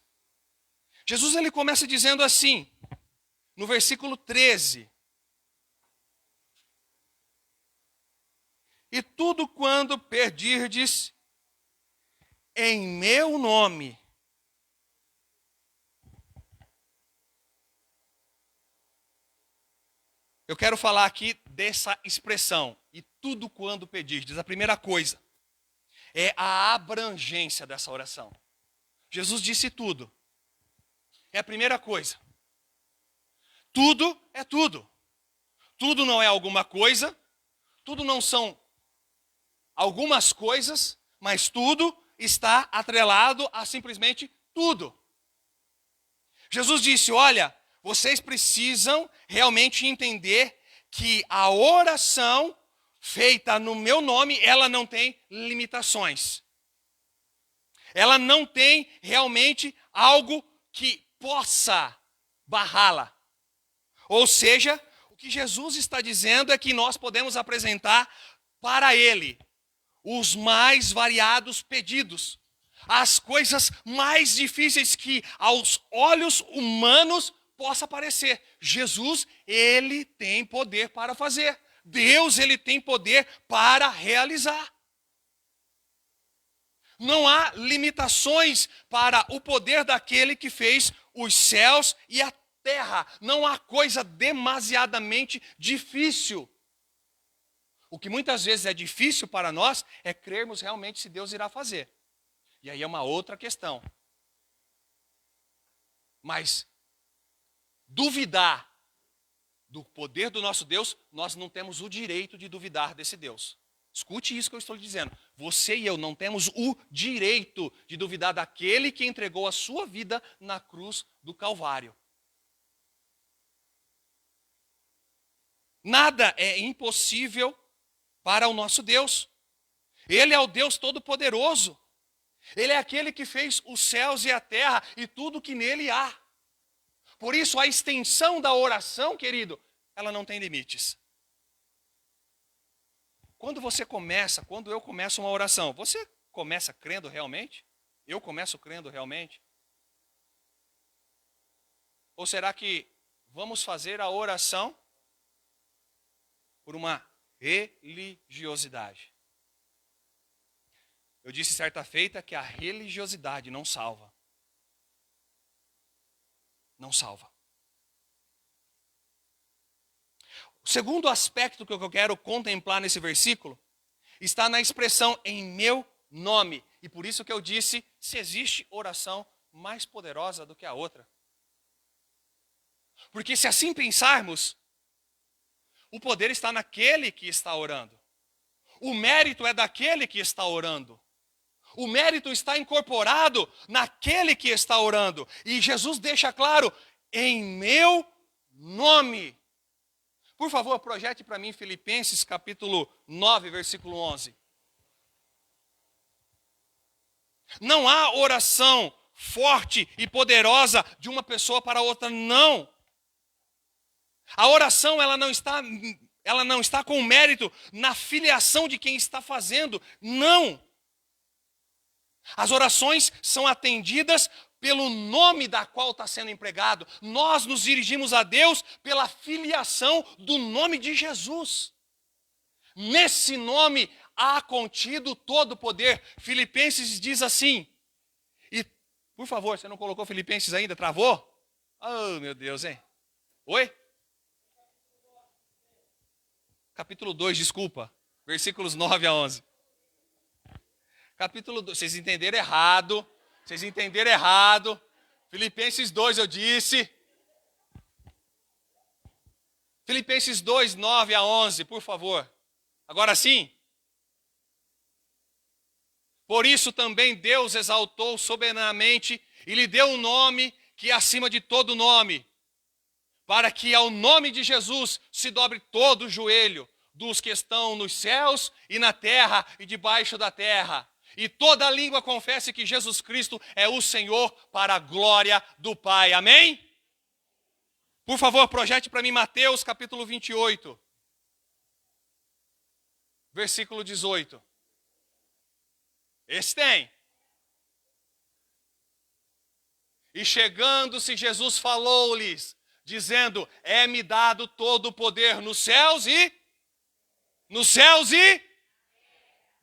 Jesus ele começa dizendo assim, no versículo 13. E tudo quando pedirdes em meu nome, eu quero falar aqui dessa expressão, e tudo quando pedirdes. A primeira coisa é a abrangência dessa oração. Jesus disse tudo. É a primeira coisa. Tudo é tudo. Tudo não é alguma coisa, tudo não são algumas coisas, mas tudo está atrelado a simplesmente tudo. Jesus disse, olha, vocês precisam realmente entender que a oração feita no meu nome, ela não tem limitações. Ela não tem realmente algo que possa barrá-la. Ou seja, o que Jesus está dizendo é que nós podemos apresentar para Ele os mais variados pedidos, as coisas mais difíceis que aos olhos humanos possa parecer. Jesus, ele tem poder para fazer. Deus, ele tem poder para realizar. Não há limitações para o poder daquele que fez os céus e a terra. Não há coisa demasiadamente difícil. O que muitas vezes é difícil para nós é crermos realmente se Deus irá fazer. E aí é uma outra questão. Mas duvidar do poder do nosso Deus, nós não temos o direito de duvidar desse Deus. Escute isso que eu estou lhe dizendo. Você e eu não temos o direito de duvidar daquele que entregou a sua vida na cruz do Calvário. Nada é impossível para o nosso Deus. Ele é o Deus Todo-Poderoso. Ele é aquele que fez os céus e a terra e tudo que nele há. Por isso, a extensão da oração, querido, ela não tem limites. Quando eu começo uma oração, você começa crendo realmente? Eu começo crendo realmente? Ou será que vamos fazer a oração por uma religiosidade? Eu disse certa feita que a religiosidade não salva. Não salva. O segundo aspecto que eu quero contemplar nesse versículo está na expressão em meu nome. E por isso que eu disse, se existe oração mais poderosa do que a outra. Porque se assim pensarmos, o poder está naquele que está orando. O mérito é daquele que está orando. O mérito está incorporado naquele que está orando. E Jesus deixa claro, em meu nome. Por favor, projete para mim Filipenses capítulo 9, versículo 11. Não há oração forte e poderosa de uma pessoa para outra, não. A oração ela não está com mérito na filiação de quem está fazendo, não. As orações são atendidas pelo nome da qual está sendo empregado. Nós nos dirigimos a Deus pela filiação do nome de Jesus. Nesse nome há contido todo o poder. Filipenses diz assim, e por favor, você não colocou Filipenses ainda? Travou? Oh, meu Deus, hein? Oi? Capítulo 2, desculpa. Versículos 9 a 11. Capítulo 2, vocês entenderam errado. Vocês entenderam errado. Filipenses 2 eu disse. Filipenses 2, 9 a 11, por favor. Agora sim. Por isso também Deus exaltou soberanamente e lhe deu um nome que é acima de todo nome, para que ao nome de Jesus se dobre todo o joelho dos que estão nos céus e na terra e debaixo da terra. E toda língua confesse que Jesus Cristo é o Senhor para a glória do Pai. Amém? Por favor, projete para mim Mateus capítulo 28. Versículo 18. Esse tem. E chegando-se Jesus falou-lhes, dizendo, é-me dado todo o poder nos céus e...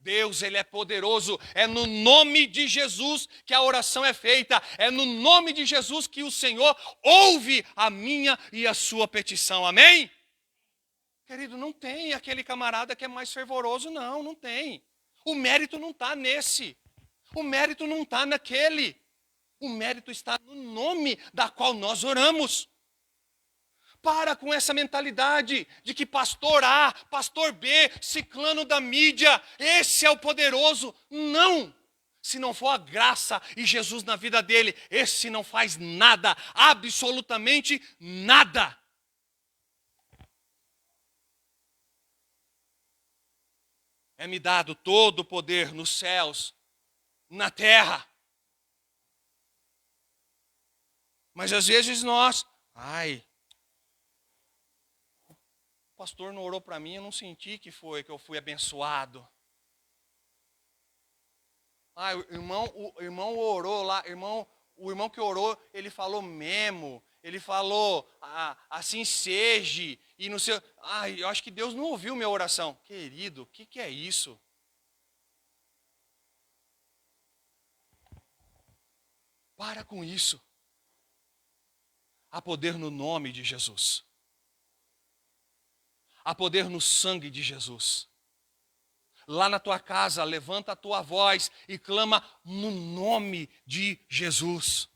Deus, ele é poderoso, é no nome de Jesus que a oração é feita, é no nome de Jesus que o Senhor ouve a minha e a sua petição, amém? Querido, não tem aquele camarada que é mais fervoroso, não tem. O mérito não está nesse, o mérito não está naquele, o mérito está no nome da qual nós oramos. Para com essa mentalidade de que pastor A, pastor B, ciclano da mídia, esse é o poderoso. Não! Se não for a graça e Jesus na vida dele, esse não faz nada, absolutamente nada. É-me dado todo o poder nos céus, na terra. Mas às vezes nós, o pastor não orou para mim, eu não senti que eu fui abençoado. O irmão orou lá, o irmão que orou, ele falou mesmo. ele falou, assim seja, e no seu... eu acho que Deus não ouviu minha oração. Querido, o que é isso? Para com isso. Há poder no nome de Jesus. Há poder no sangue de Jesus. Lá na tua casa, levanta a tua voz e clama no nome de Jesus.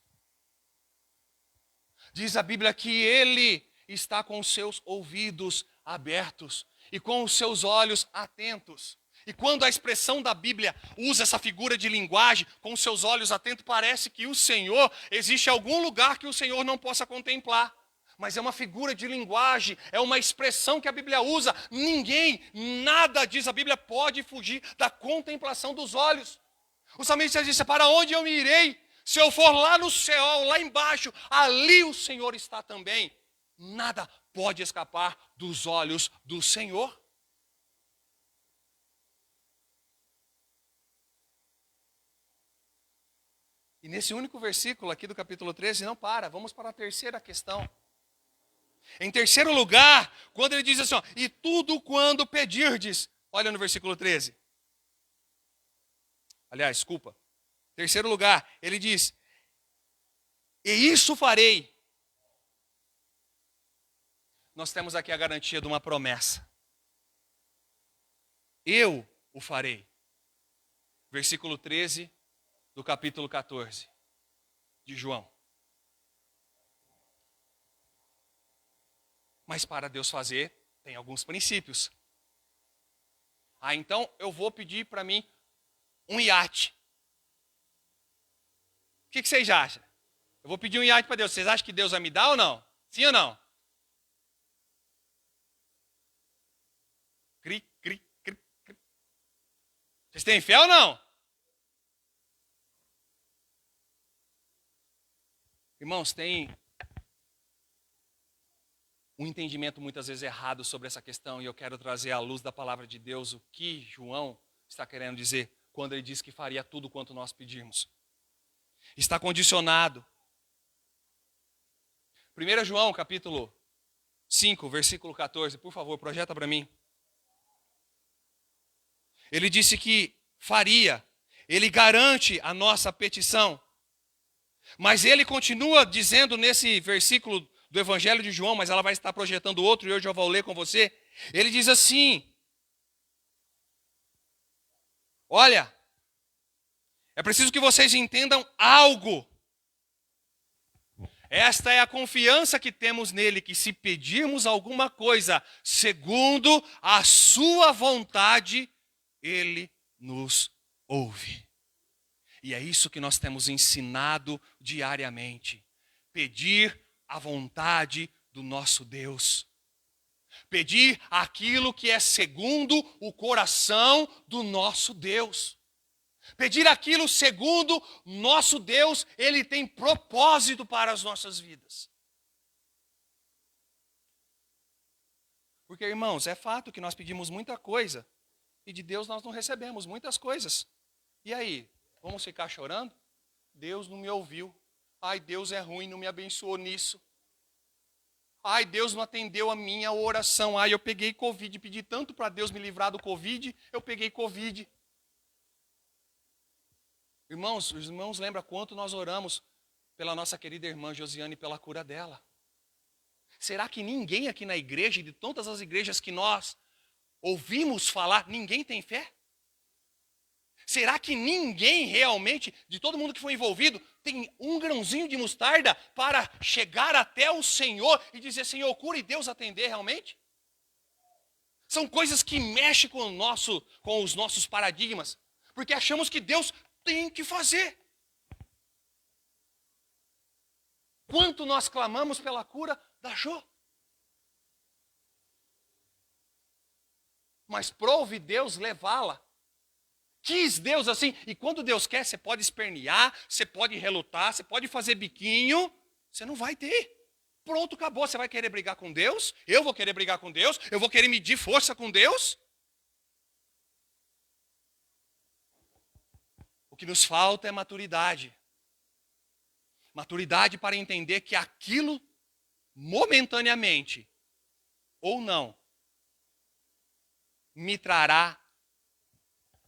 Diz a Bíblia que Ele está com os seus ouvidos abertos e com os seus olhos atentos. E quando a expressão da Bíblia usa essa figura de linguagem, com os seus olhos atentos, parece que o Senhor, existe algum lugar que o Senhor não possa contemplar. Mas é uma figura de linguagem, é uma expressão que a Bíblia usa. Ninguém, nada, diz a Bíblia, pode fugir da contemplação dos olhos. O salmista disse, para onde eu me irei? Se eu for lá no céu, lá embaixo, ali o Senhor está também. Nada pode escapar dos olhos do Senhor. E nesse único versículo aqui do capítulo 13, não para, vamos para a terceira questão. Em terceiro lugar, quando ele diz assim, e tudo quando pedirdes, olha no versículo 13. Aliás, desculpa. Terceiro lugar, ele diz, e isso farei. Nós temos aqui a garantia de uma promessa. Eu o farei. Versículo 13 do capítulo 14 de João. Mas para Deus fazer, tem alguns princípios. Então eu vou pedir para mim um iate. O que vocês acham? Eu vou pedir um iate para Deus. Vocês acham que Deus vai me dar ou não? Sim ou não? Cri, cri, cri, cri. Vocês têm fé ou não? Irmãos, tem um entendimento muitas vezes errado sobre essa questão e eu quero trazer à luz da palavra de Deus o que João está querendo dizer quando ele diz que faria tudo quanto nós pedirmos. Está condicionado. 1 João, capítulo 5, versículo 14, por favor, projeta para mim. Ele disse que faria, ele garante a nossa petição. Mas ele continua dizendo nesse versículo do Evangelho de João, mas ela vai estar projetando outro e hoje eu vou ler com você. Ele diz assim, olha, é preciso que vocês entendam algo. Esta é a confiança que temos nele, que se pedirmos alguma coisa segundo a sua vontade, ele nos ouve. E é isso que nós temos ensinado diariamente. Pedir a vontade do nosso Deus. Pedir aquilo que é segundo o coração do nosso Deus. Pedir aquilo segundo nosso Deus, Ele tem propósito para as nossas vidas. Porque, irmãos, é fato que nós pedimos muita coisa e de Deus nós não recebemos muitas coisas. E aí? Vamos ficar chorando? Deus não me ouviu. Ai, Deus é ruim, não me abençoou nisso. Ai, Deus não atendeu a minha oração. Ai, eu peguei Covid, pedi tanto para Deus me livrar do Covid, eu peguei Covid. Irmãos, os irmãos lembram quanto nós oramos pela nossa querida irmã Josiane pela cura dela. Será que ninguém aqui na igreja, de todas as igrejas que nós ouvimos falar, ninguém tem fé? Será que ninguém realmente, de todo mundo que foi envolvido, tem um grãozinho de mostarda para chegar até o Senhor e dizer, Senhor, cura e Deus atender realmente? São coisas que mexem com os nossos paradigmas, porque achamos que Deus tem que fazer. Quanto nós clamamos pela cura da Jô. Mas prove Deus levá-la. Quis Deus assim, e quando Deus quer, você pode espernear, você pode relutar, você pode fazer biquinho, você não vai ter. Pronto, acabou. Você vai querer brigar com Deus, eu vou querer brigar com Deus, eu vou querer medir força com Deus. O que nos falta é maturidade. Maturidade para entender que aquilo momentaneamente ou não, me trará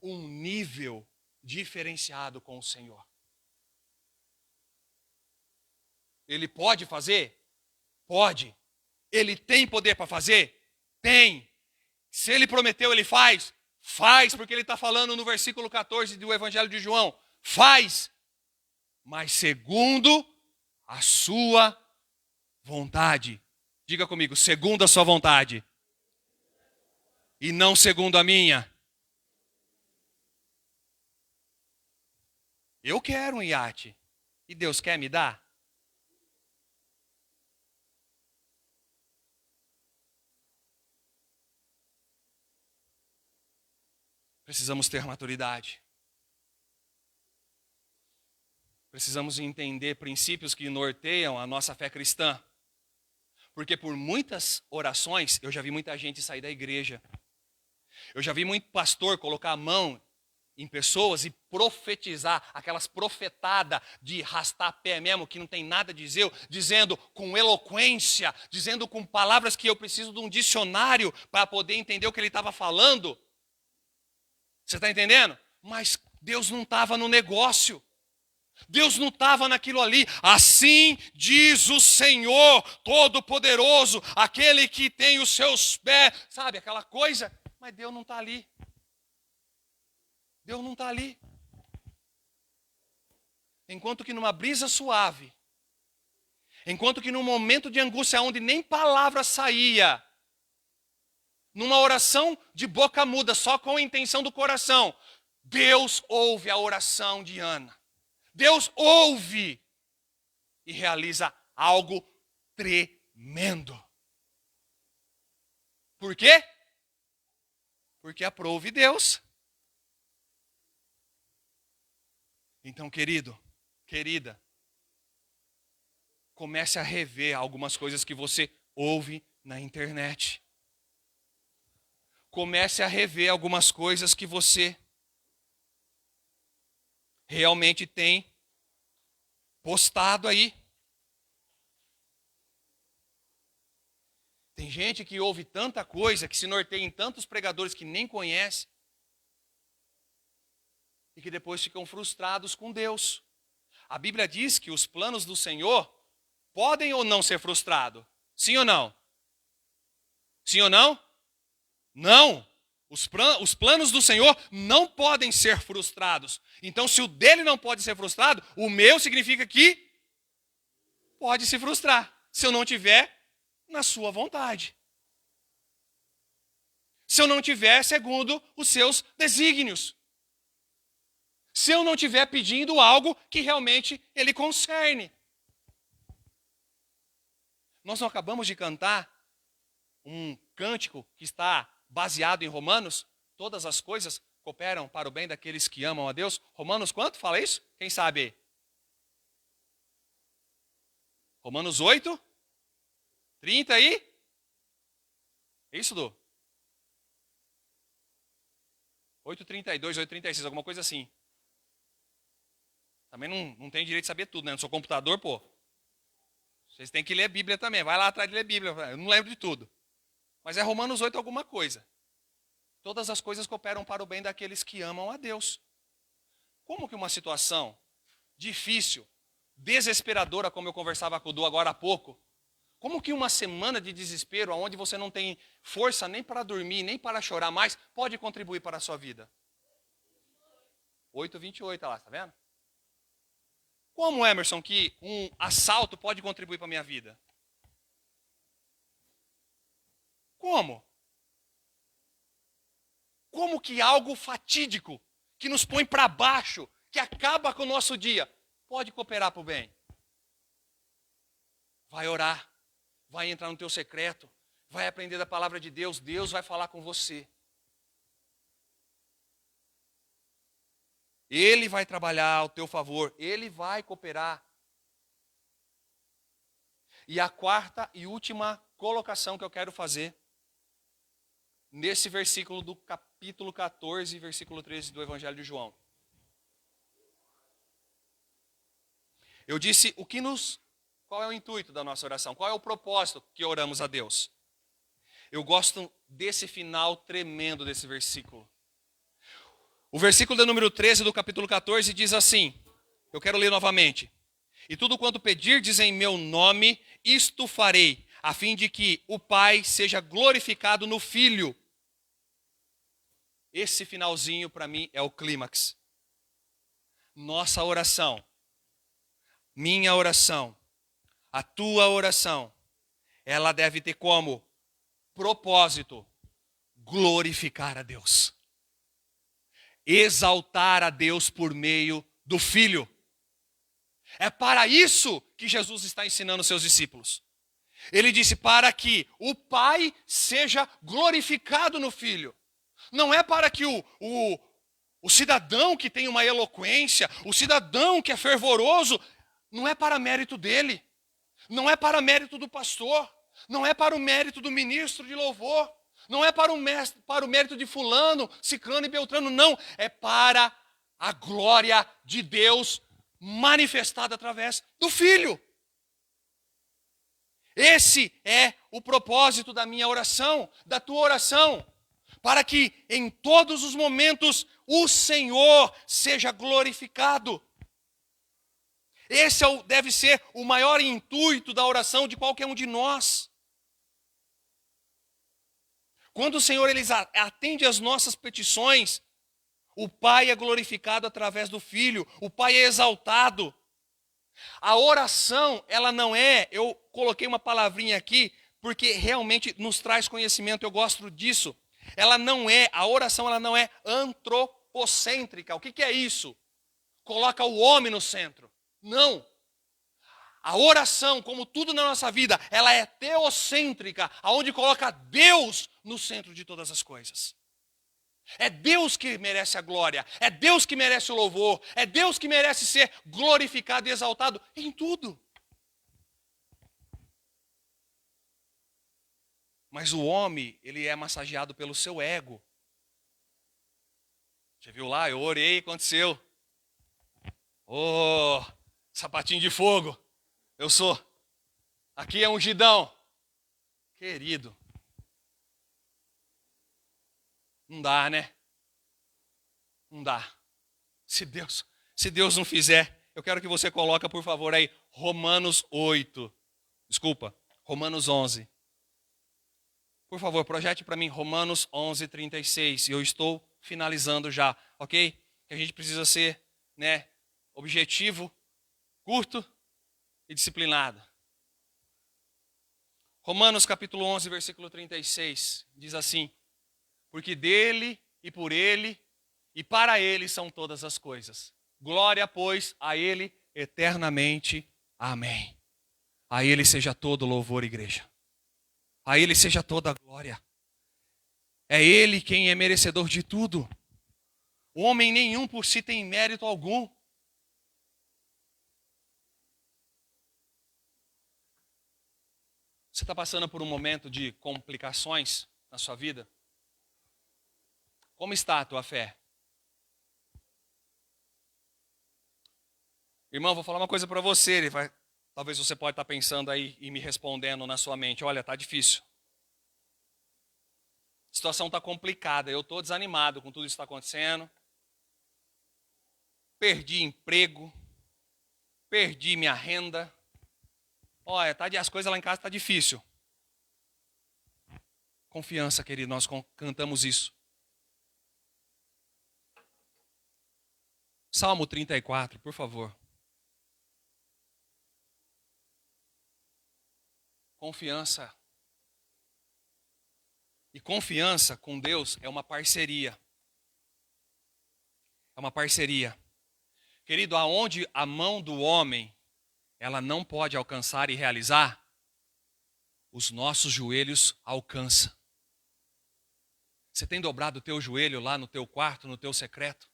um nível diferenciado com o Senhor. Ele pode fazer? Pode. Ele tem poder para fazer? Tem. Se ele prometeu, ele faz? Faz, porque ele está falando no versículo 14 do Evangelho de João. Faz, mas segundo a sua vontade. Diga comigo, segundo a sua vontade. E não segundo a minha. Eu quero um iate. E Deus quer me dar? Precisamos ter maturidade. Precisamos entender princípios que norteiam a nossa fé cristã. Porque por muitas orações, eu já vi muita gente sair da igreja. Eu já vi muito pastor colocar a mão em pessoas e profetizar, aquelas profetadas de arrastar pé mesmo, que não tem nada a dizer, dizendo com eloquência, dizendo com palavras que eu preciso de um dicionário para poder entender o que ele estava falando. Você está entendendo? Mas Deus não estava no negócio. Deus não estava naquilo ali. Assim diz o Senhor Todo-Poderoso, aquele que tem os seus pés. Sabe, aquela coisa? Mas Deus não está ali. Deus não está ali. Enquanto que numa brisa suave, enquanto que num momento de angústia onde nem palavra saía, numa oração de boca muda, só com a intenção do coração, Deus ouve a oração de Ana. Deus ouve e realiza algo tremendo. Por quê? Porque aprove Deus. Então, querido, querida, comece a rever algumas coisas que você ouve na internet. Comece a rever algumas coisas que você realmente tem postado aí. Tem gente que ouve tanta coisa, que se norteia em tantos pregadores que nem conhece, e que depois ficam frustrados com Deus. A Bíblia diz que os planos do Senhor podem ou não ser frustrados. Sim ou não? Sim ou não? Não. Os planos do Senhor não podem ser frustrados. Então, se o dele não pode ser frustrado, o meu significa que pode se frustrar, se eu não tiver na sua vontade. Se eu não tiver segundo os seus desígnios. Se eu não estiver pedindo algo que realmente ele concerne. Nós não acabamos de cantar um cântico que está baseado em Romanos? Todas as coisas cooperam para o bem daqueles que amam a Deus. Romanos quanto? Fala isso? Quem sabe? Romanos 8, 30 aí? É isso, Du? 8:32, 8:36, alguma coisa assim. Também não tenho direito de saber tudo, né? Não sou computador, pô. Vocês têm que ler a Bíblia também. Vai lá atrás de ler a Bíblia. Eu não lembro de tudo. Mas é Romanos 8 alguma coisa. Todas as coisas cooperam para o bem daqueles que amam a Deus. Como que uma situação difícil, desesperadora, como eu conversava com o Du agora há pouco, como que uma semana de desespero, onde você não tem força nem para dormir, nem para chorar mais, pode contribuir para a sua vida? 8:28, olha lá, está vendo? Como, Emerson, que um assalto pode contribuir para a minha vida? Como? Como que algo fatídico, que nos põe para baixo, que acaba com o nosso dia, pode cooperar para o bem? Vai orar, vai entrar no teu secreto, vai aprender da palavra de Deus, Deus vai falar com você. Ele vai trabalhar ao teu favor, Ele vai cooperar. E a quarta e última colocação que eu quero fazer, nesse versículo do capítulo 14, versículo 13 do Evangelho de João. Eu disse, o que nos Qual é o intuito da nossa oração? Qual é o propósito que oramos a Deus? Eu gosto desse final tremendo desse versículo. O versículo de número 13 do capítulo 14 diz assim, eu quero ler novamente. E tudo quanto pedirdes em meu nome, isto farei, a fim de que o Pai seja glorificado no Filho. Esse finalzinho para mim é o clímax. Nossa oração, minha oração, a tua oração, ela deve ter como propósito glorificar a Deus. Exaltar a Deus por meio do Filho. É para isso que Jesus está ensinando os seus discípulos. Ele disse para que o Pai seja glorificado no Filho. Não é para que o cidadão que tem uma eloquência, o cidadão que é fervoroso, não é para mérito dele. Não é para mérito do pastor. Não é para o mérito do ministro de louvor. Não é para o mérito de fulano, ciclano e beltrano. Não, é para a glória de Deus manifestada através do Filho. Esse é o propósito da minha oração, da tua oração, para que em todos os momentos o Senhor seja glorificado. Esse deve ser o maior intuito da oração de qualquer um de nós. Quando o Senhor atende às nossas petições, o Pai é glorificado através do Filho, o Pai é exaltado. A oração, ela não é, eu coloquei uma palavrinha aqui, porque realmente nos traz conhecimento, eu gosto disso. A oração ela não é antropocêntrica. O que é isso? Coloca o homem no centro. Não. A oração, como tudo na nossa vida, ela é teocêntrica, aonde coloca Deus no centro de todas as coisas. É Deus que merece a glória, é Deus que merece o louvor, é Deus que merece ser glorificado e exaltado em tudo. Mas o homem, ele é massageado pelo seu ego. Você viu lá, eu orei e aconteceu. Oh, sapatinho de fogo. Eu sou. Aqui é ungidão. Querido. Não dá, né? Não dá. Se Deus não fizer, eu quero que você coloque, por favor, aí, Romanos 11. Por favor, projete para mim Romanos 11:36. E eu estou finalizando já, ok? Que a gente precisa ser, objetivo, curto e disciplinado. Romanos capítulo 11, versículo 36, diz assim: porque dele e por ele e para ele são todas as coisas. Glória, pois, a ele eternamente. Amém. A ele seja todo louvor, igreja. A ele seja toda a glória. É ele quem é merecedor de tudo. Homem nenhum por si tem mérito algum. Você está passando por um momento de complicações na sua vida? Como está a tua fé? Irmão, vou falar uma coisa para você. Talvez você pode estar pensando aí e me respondendo na sua mente. Olha, está difícil. A situação está complicada. Eu estou desanimado com tudo isso que está acontecendo. Perdi emprego. Perdi minha renda. Olha, as coisas lá em casa estão difícil. Confiança, querido, nós cantamos isso. Salmo 34, por favor. Confiança. E confiança com Deus é uma parceria. É uma parceria. Querido, aonde a mão do homem ela não pode alcançar e realizar, os nossos joelhos alcançam. Você tem dobrado o teu joelho lá no teu quarto, no teu secreto?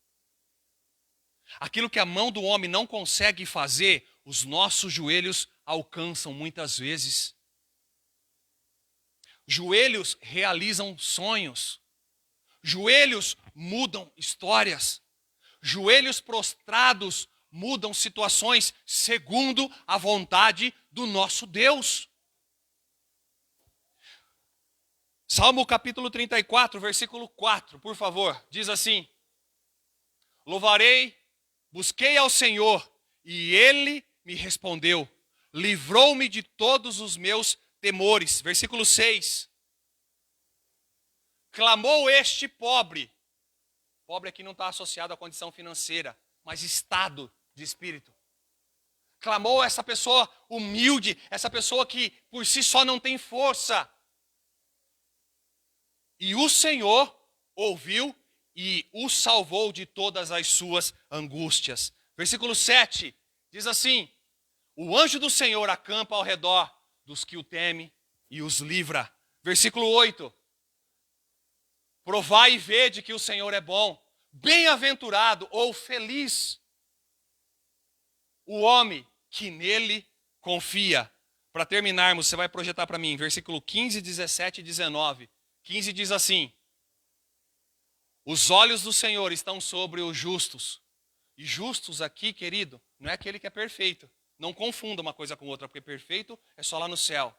Aquilo que a mão do homem não consegue fazer, os nossos joelhos alcançam muitas vezes. Joelhos realizam sonhos. Joelhos mudam histórias. Joelhos prostrados mudam situações segundo a vontade do nosso Deus. Salmo capítulo 34, versículo 4, por favor, diz assim: louvarei, busquei ao Senhor, e Ele me respondeu, livrou-me de todos os meus temores. Versículo 6. Clamou este pobre. Pobre aqui não está associado à condição financeira, mas estado de espírito. Clamou essa pessoa humilde, essa pessoa que por si só não tem força. E o Senhor ouviu e o salvou de todas as suas angústias. Versículo 7 diz assim: o anjo do Senhor acampa ao redor dos que o temem e os livra. Versículo 8: provai e vede que o Senhor é bom, bem-aventurado ou feliz o homem que nele confia. Para terminarmos, você vai projetar para mim, versículo 15, 17 e 19. 15 diz assim: os olhos do Senhor estão sobre os justos. E justos aqui, querido, não é aquele que é perfeito. Não confunda uma coisa com outra, porque perfeito é só lá no céu.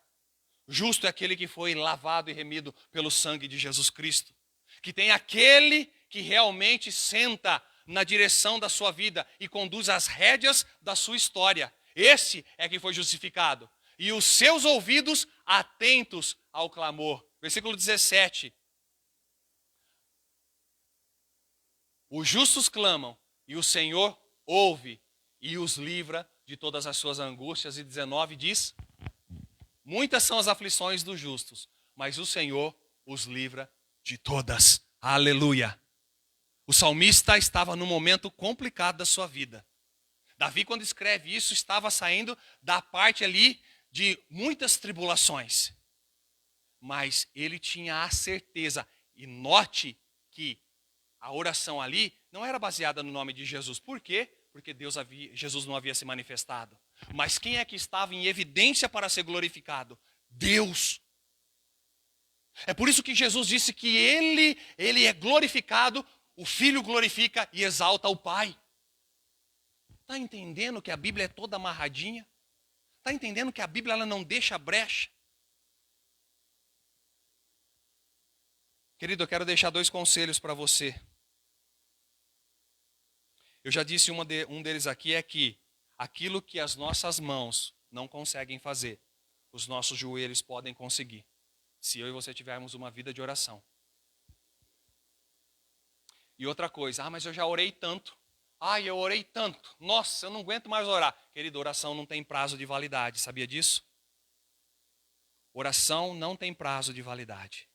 Justo é aquele que foi lavado e remido pelo sangue de Jesus Cristo. Que tem aquele que realmente senta na direção da sua vida e conduz as rédeas da sua história. Esse é quem foi justificado. E os seus ouvidos atentos ao clamor. Versículo 17. Os justos clamam e o Senhor ouve e os livra de todas as suas angústias. E 19 diz: muitas são as aflições dos justos, mas o Senhor os livra de todas. Aleluia! O salmista estava num momento complicado da sua vida. Davi, quando escreve isso, estava saindo da parte ali de muitas tribulações. Mas ele tinha a certeza, e note que a oração ali não era baseada no nome de Jesus. Por quê? Porque Jesus não havia se manifestado. Mas quem é que estava em evidência para ser glorificado? Deus. É por isso que Jesus disse que ele é glorificado, o Filho glorifica e exalta o Pai. Está entendendo que a Bíblia é toda amarradinha? Está entendendo que a Bíblia ela não deixa brecha? Querido, eu quero deixar 2 conselhos para você. Eu já disse um deles aqui, é que aquilo que as nossas mãos não conseguem fazer, os nossos joelhos podem conseguir, se eu e você tivermos uma vida de oração. E outra coisa, mas eu já orei tanto. Eu orei tanto. Nossa, eu não aguento mais orar. Querido, oração não tem prazo de validade, sabia disso? Oração não tem prazo de validade.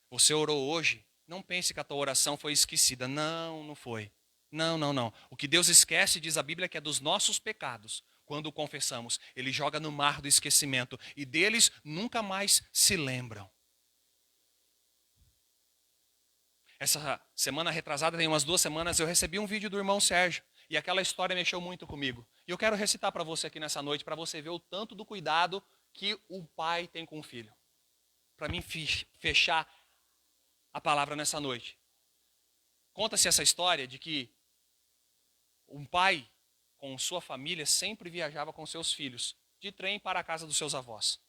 Você orou hoje, não pense que a tua oração foi esquecida. Não, não foi. Não. O que Deus esquece, diz a Bíblia, que é dos nossos pecados. Quando o confessamos, Ele joga no mar do esquecimento. E deles nunca mais se lembram. Essa semana retrasada, tem umas 2 semanas, eu recebi um vídeo do irmão Sérgio. E aquela história mexeu muito comigo. E eu quero recitar para você aqui nessa noite, para você ver o tanto do cuidado que o pai tem com o filho. Para mim fechar a palavra nessa noite. Conta-se essa história de que um pai com sua família sempre viajava com seus filhos de trem para a casa dos seus avós.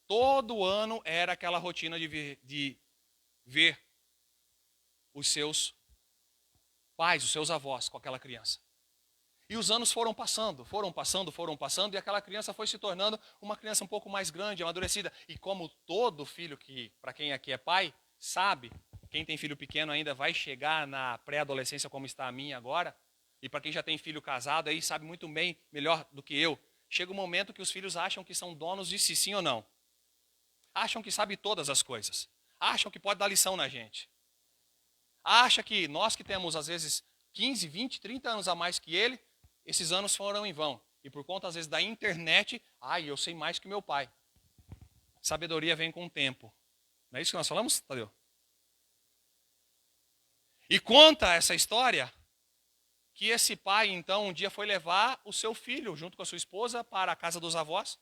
Todo ano era aquela rotina de ver os seus pais, os seus avós com aquela criança. E os anos foram passando, e aquela criança foi se tornando uma criança um pouco mais grande, amadurecida. E como todo filho que, para quem aqui é pai, sabe, quem tem filho pequeno ainda vai chegar na pré-adolescência como está a minha agora, e para quem já tem filho casado aí sabe muito bem, melhor do que eu, chega um momento que os filhos acham que são donos de si, sim ou não? Acham que sabe todas as coisas. Acham que pode dar lição na gente. Acha que nós que temos às vezes 15, 20, 30 anos a mais que ele, esses anos foram em vão. E por conta às vezes da internet, eu sei mais que meu pai. Sabedoria vem com o tempo. Não é isso que nós falamos, Tadeu? E conta essa história que esse pai então um dia foi levar o seu filho junto com a sua esposa para a casa dos avós.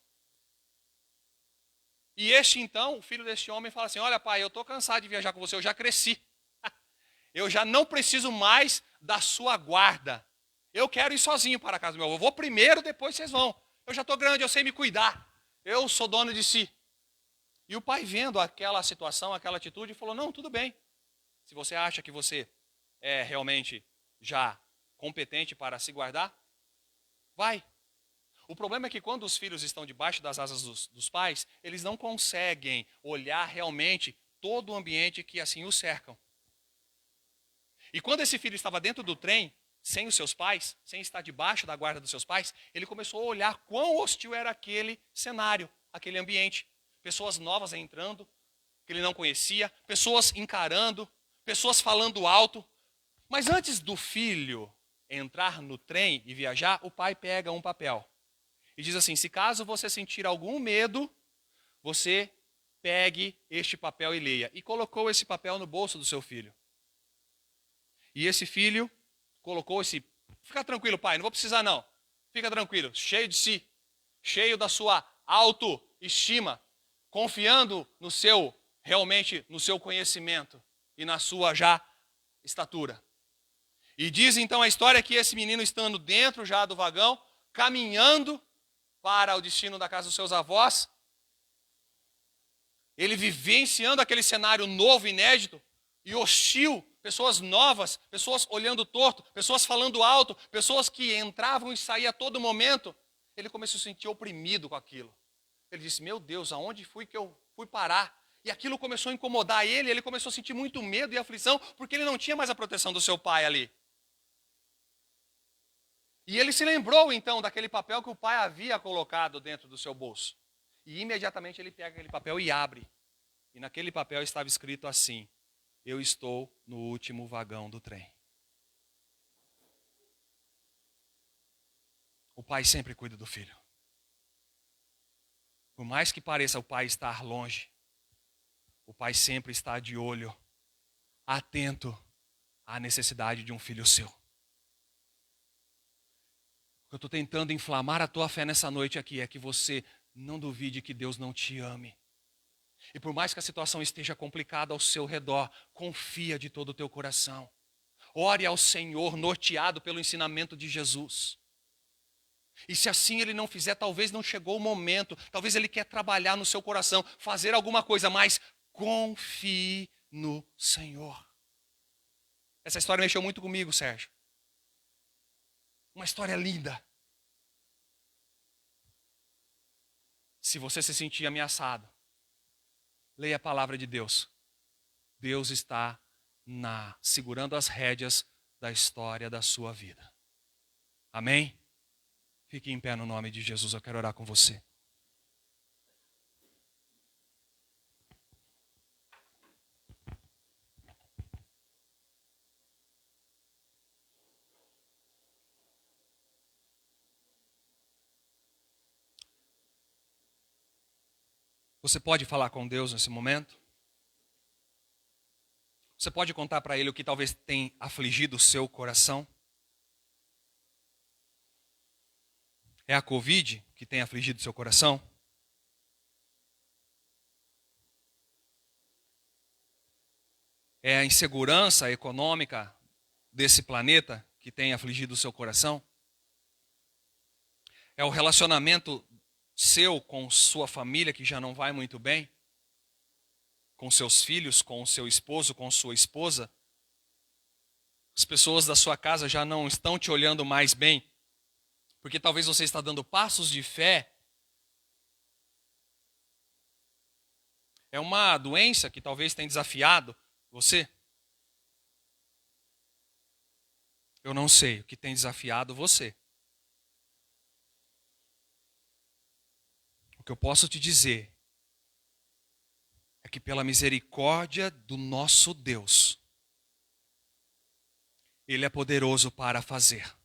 E este então, o filho deste homem fala assim: olha pai, eu estou cansado de viajar com você, eu já cresci. Eu já não preciso mais da sua guarda. Eu quero ir sozinho para a casa do meu avô. Eu vou primeiro, depois vocês vão. Eu já estou grande, eu sei me cuidar. Eu sou dono de si. E o pai, vendo aquela situação, aquela atitude, falou, não, tudo bem. Se você acha que você é realmente já competente para se guardar, vai. O problema é que quando os filhos estão debaixo das asas dos pais, eles não conseguem olhar realmente todo o ambiente que assim os cercam. E quando esse filho estava dentro do trem, sem os seus pais, sem estar debaixo da guarda dos seus pais, ele começou a olhar quão hostil era aquele cenário, aquele ambiente. Pessoas novas entrando, que ele não conhecia, pessoas encarando, pessoas falando alto. Mas antes do filho entrar no trem e viajar, o pai pega um papel e diz assim, se caso você sentir algum medo, você pegue este papel e leia. E colocou esse papel no bolso do seu filho. E esse filho colocou esse... Fica tranquilo, pai, não vou precisar não. Fica tranquilo, cheio de si, cheio da sua autoestima, confiando no seu, realmente, no seu conhecimento e na sua já estatura. E diz então a história que esse menino estando dentro já do vagão, caminhando para o destino da casa dos seus avós, ele vivenciando aquele cenário novo, inédito e hostil, pessoas novas, pessoas olhando torto, pessoas falando alto, pessoas que entravam e saíam a todo momento, ele começou a se sentir oprimido com aquilo. Ele disse, meu Deus, aonde fui que eu fui parar? E aquilo começou a incomodar ele começou a sentir muito medo e aflição, porque ele não tinha mais a proteção do seu pai ali. E ele se lembrou então daquele papel que o pai havia colocado dentro do seu bolso. E imediatamente ele pega aquele papel e abre. E naquele papel estava escrito assim, eu estou no último vagão do trem. O pai sempre cuida do filho. Por mais que pareça o pai estar longe, o pai sempre está de olho, atento à necessidade de um filho seu. O que eu estou tentando inflamar a tua fé nessa noite aqui é que você não duvide que Deus não te ame. E por mais que a situação esteja complicada ao seu redor, confia de todo o teu coração. Ore ao Senhor, norteado pelo ensinamento de Jesus. E se assim ele não fizer, talvez não chegou o momento, talvez ele quer trabalhar no seu coração, fazer alguma coisa, mas confie no Senhor. Essa história mexeu muito comigo, Sérgio. Uma história linda. Se você se sentir ameaçado, leia a palavra de Deus. Deus está segurando as rédeas da história da sua vida. Amém? Fique em pé no nome de Jesus, eu quero orar com você. Você pode falar com Deus nesse momento? Você pode contar para Ele o que talvez tenha afligido o seu coração? É a Covid que tem afligido o seu coração? É a insegurança econômica desse planeta que tem afligido o seu coração? É o relacionamento seu com sua família que já não vai muito bem? Com seus filhos, com o seu esposo, com sua esposa? As pessoas da sua casa já não estão te olhando mais bem, porque talvez você está dando passos de fé. É uma doença que talvez tenha desafiado você. Eu não sei o que tem desafiado você. O que eu posso te dizer é que pela misericórdia do nosso Deus, Ele é poderoso para fazer.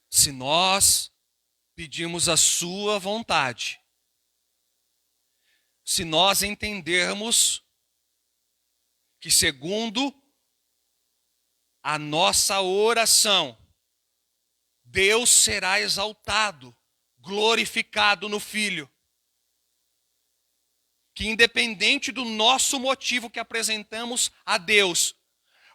Se nós pedimos a sua vontade, se nós entendermos que segundo a nossa oração, Deus será exaltado, glorificado no Filho. Que independente do nosso motivo que apresentamos a Deus,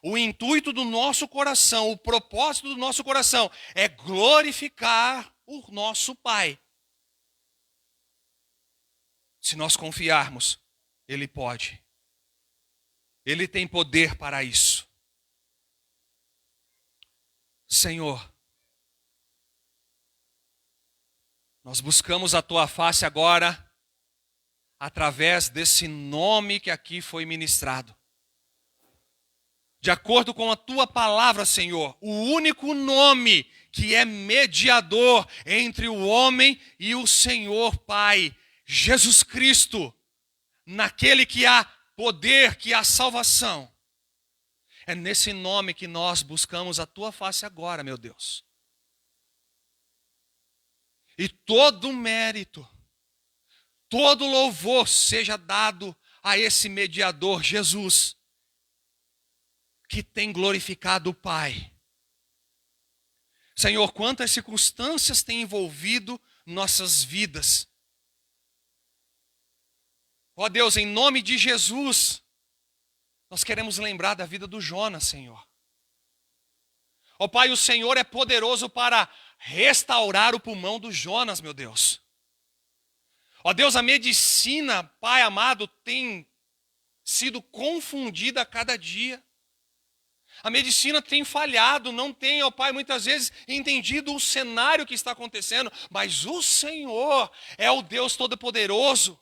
o intuito do nosso coração, o propósito do nosso coração é glorificar o nosso Pai. Se nós confiarmos, Ele pode. Ele tem poder para isso. Senhor, nós buscamos a Tua face agora através desse nome que aqui foi ministrado. De acordo com a Tua palavra, Senhor, o único nome que é mediador entre o homem e o Senhor Pai, Jesus Cristo, naquele que há poder, que há salvação. É nesse nome que nós buscamos a Tua face agora, meu Deus. E todo mérito, todo louvor seja dado a esse mediador, Jesus, que tem glorificado o Pai. Senhor, quantas circunstâncias têm envolvido nossas vidas. Ó Deus, em nome de Jesus, nós queremos lembrar da vida do Jonas, Senhor. Ó Pai, o Senhor é poderoso para restaurar o pulmão do Jonas, meu Deus. Ó Deus, a medicina, Pai amado, tem sido confundida a cada dia. A medicina tem falhado, não tem, ó Pai, muitas vezes entendido o cenário que está acontecendo, mas o Senhor é o Deus Todo-Poderoso.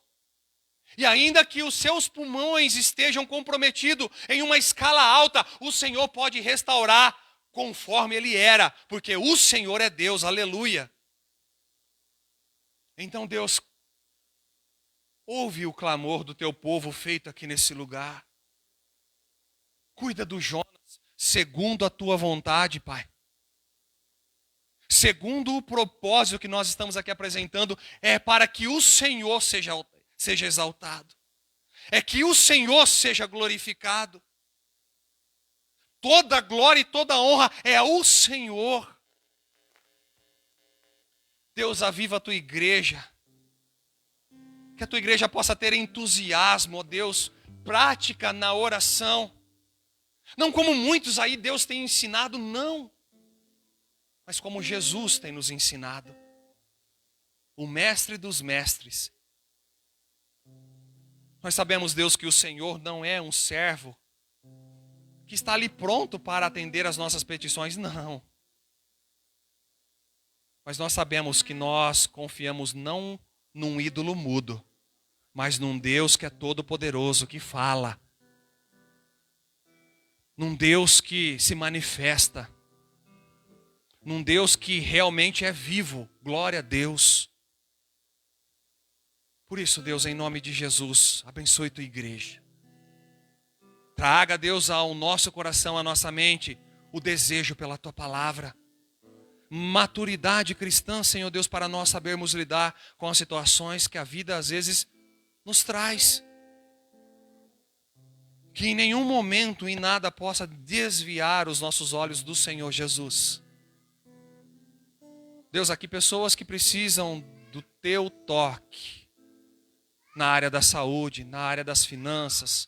E ainda que os seus pulmões estejam comprometidos em uma escala alta, o Senhor pode restaurar conforme Ele era, porque o Senhor é Deus, aleluia. Então, Deus, ouve o clamor do Teu povo feito aqui nesse lugar. Cuida do Jonas, segundo a Tua vontade, Pai. Segundo o propósito que nós estamos aqui apresentando, é para que o Senhor seja exaltado. É que o Senhor seja glorificado. Toda glória e toda honra é ao Senhor. Deus, aviva a Tua igreja. Que a Tua igreja possa ter entusiasmo, ó Deus, prática na oração. Não como muitos aí Deus tem ensinado, não. Mas como Jesus tem nos ensinado. O mestre dos mestres. Nós sabemos, Deus, que o Senhor não é um servo que está ali pronto para atender as nossas petições, não. Mas nós sabemos que nós confiamos não num ídolo mudo, mas num Deus que é todo-poderoso, que fala. Num Deus que se manifesta. Num Deus que realmente é vivo. Glória a Deus. Por isso, Deus, em nome de Jesus, abençoe Tua igreja. Traga, Deus, ao nosso coração, à nossa mente, o desejo pela Tua palavra. Maturidade cristã, Senhor Deus, para nós sabermos lidar com as situações que a vida às vezes nos traz. Que em nenhum momento, em nada, possa desviar os nossos olhos do Senhor Jesus. Deus, aqui pessoas que precisam do Teu toque. Na área da saúde, na área das finanças,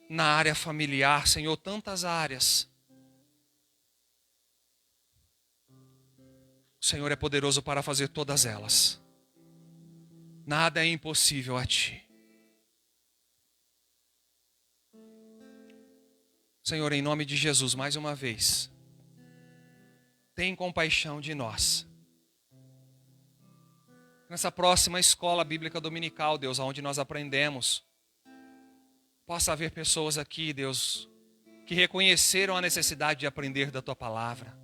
na área familiar, Senhor, tantas áreas. O Senhor é poderoso para fazer todas elas. Nada é impossível a Ti. Senhor, em nome de Jesus, mais uma vez, tem compaixão de nós. Nessa próxima escola bíblica dominical, Deus, onde nós aprendemos, possa haver pessoas aqui, Deus, que reconheceram a necessidade de aprender da Tua palavra.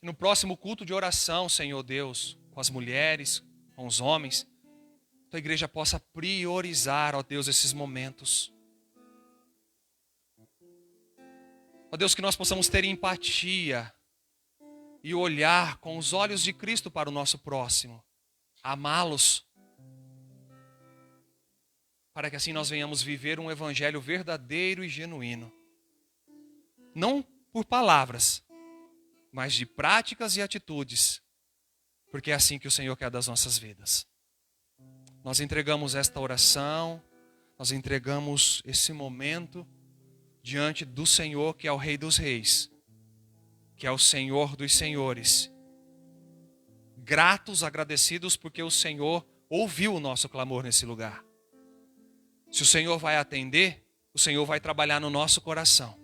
No próximo culto de oração, Senhor Deus, com as mulheres, com os homens, Tua igreja possa priorizar, ó Deus, esses momentos. Ó Deus, que nós possamos ter empatia e olhar com os olhos de Cristo para o nosso próximo, amá-los, para que assim nós venhamos viver um evangelho verdadeiro e genuíno. Não por palavras, mas de práticas e atitudes, porque é assim que o Senhor quer das nossas vidas. Nós entregamos esta oração, nós entregamos esse momento diante do Senhor, que é o Rei dos Reis, que é o Senhor dos Senhores. Gratos, agradecidos, porque o Senhor ouviu o nosso clamor nesse lugar. Se o Senhor vai atender, o Senhor vai trabalhar no nosso coração.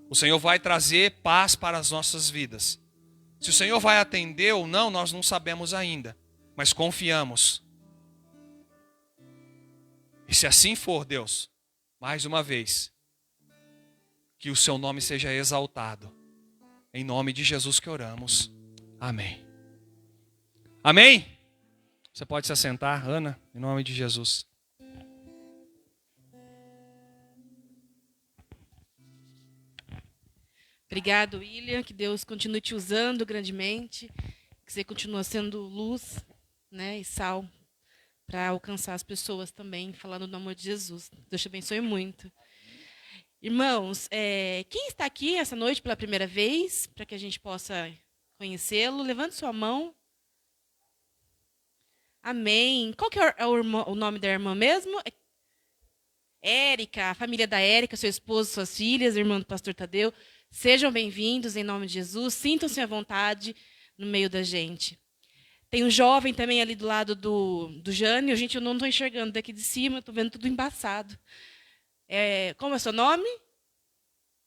O Senhor vai trazer paz para as nossas vidas. Se o Senhor vai atender ou não, nós não sabemos ainda, mas confiamos. E se assim for, Deus, mais uma vez, que o seu nome seja exaltado. Em nome de Jesus que oramos. Amém. Amém? Você pode se assentar, Ana, em nome de Jesus. Obrigado, William, que Deus continue te usando grandemente, que você continue sendo luz, né, e sal para alcançar as pessoas também, falando do amor de Jesus. Deus te abençoe muito. Irmãos, quem está aqui essa noite pela primeira vez, para que a gente possa conhecê-lo, levante sua mão. Amém. Qual que é o nome da irmã mesmo? Érica, a família da Érica, seu esposo, suas filhas, irmã do pastor Tadeu. Sejam bem-vindos em nome de Jesus. Sintam-se à vontade no meio da gente. Tem um jovem também ali do lado do Jânio. Gente, eu não estou enxergando daqui de cima, estou vendo tudo embaçado. Como é seu nome?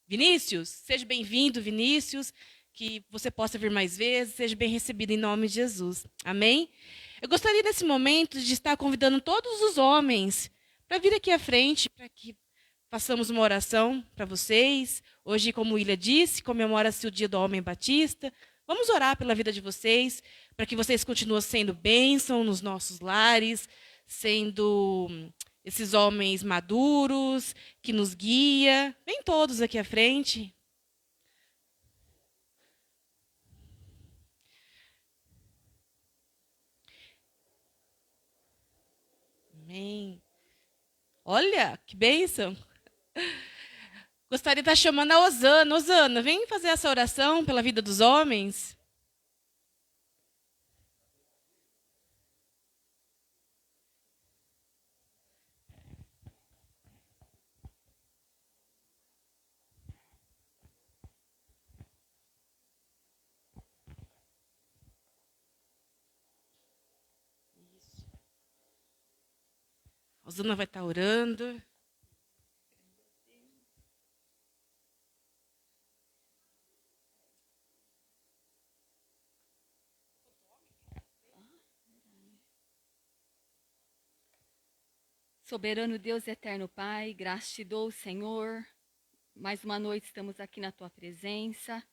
Vinícius? Seja bem-vindo, Vinícius. Que você possa vir mais vezes. Seja bem recebido em nome de Jesus. Amém? Eu gostaria, nesse momento, de estar convidando todos os homens para vir aqui à frente, para que façamos uma oração para vocês. Hoje, como o William disse, comemora-se o Dia do Homem Batista. Vamos orar pela vida de vocês, para que vocês continuem sendo bênção nos nossos lares, sendo esses homens maduros, que nos guia. Vem todos aqui à frente. Amém. Olha, que bênção. Gostaria de estar chamando a Osana. Osana, vem fazer essa oração pela vida dos homens. A Osana vai estar orando. Soberano Deus, eterno Pai, graças te dou, Senhor. Mais uma noite estamos aqui na tua presença.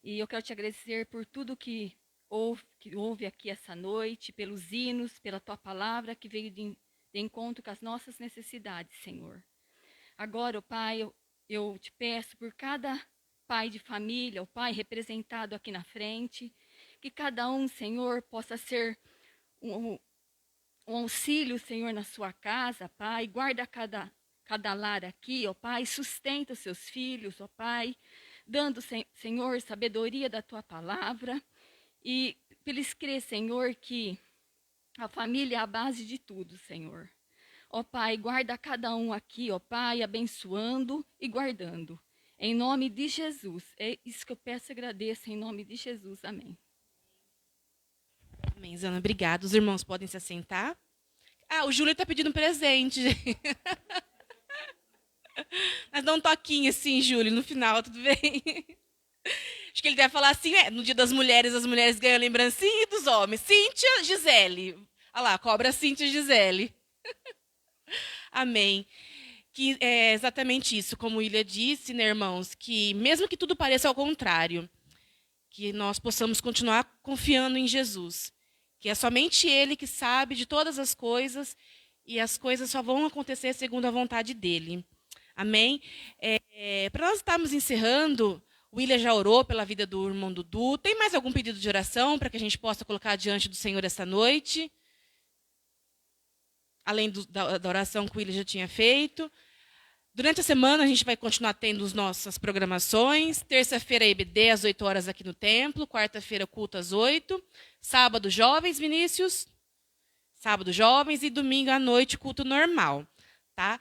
E eu quero te agradecer por tudo que houve aqui essa noite, pelos hinos, pela tua palavra que veio de encontro com as nossas necessidades, Senhor. Agora, ó Pai, eu te peço por cada pai de família, o pai representado aqui na frente, que cada um, Senhor, possa ser um auxílio, Senhor, na sua casa, Pai. Guarda cada lar aqui, ó Pai. Sustenta os seus filhos, ó Pai. Dando, Senhor, sabedoria da tua palavra. E para eles crer, Senhor, que a família é a base de tudo, Senhor. Ó Pai, guarda cada um aqui, ó Pai, abençoando e guardando. Em nome de Jesus. É isso que eu peço e agradeço, em nome de Jesus. Amém. Amém, Zana, obrigada. Os irmãos podem se assentar. O Júlio está pedindo um presente. Mas dá um toquinho assim, Júlio, no final, tudo bem? Acho que ele deve falar assim, no Dia das Mulheres, as mulheres ganham lembrancinha e dos homens. Cíntia, Gisele. Olha lá, cobra Cíntia e Gisele. Amém. Que é exatamente isso, como o William disse, né, irmãos, que mesmo que tudo pareça ao contrário, que nós possamos continuar confiando em Jesus, que é somente Ele que sabe de todas as coisas e as coisas só vão acontecer segundo a vontade dEle. Amém? Para nós estarmos encerrando, o William já orou pela vida do irmão Dudu. Tem mais algum pedido de oração para que a gente possa colocar diante do Senhor esta noite? Além da oração que o William já tinha feito. Durante a semana, a gente vai continuar tendo as nossas programações. Terça-feira, EBD, às 8 horas aqui no templo. Quarta-feira, culto às 8. Sábado, jovens, Vinícius. Sábado, jovens. E domingo à noite, culto normal. Tá?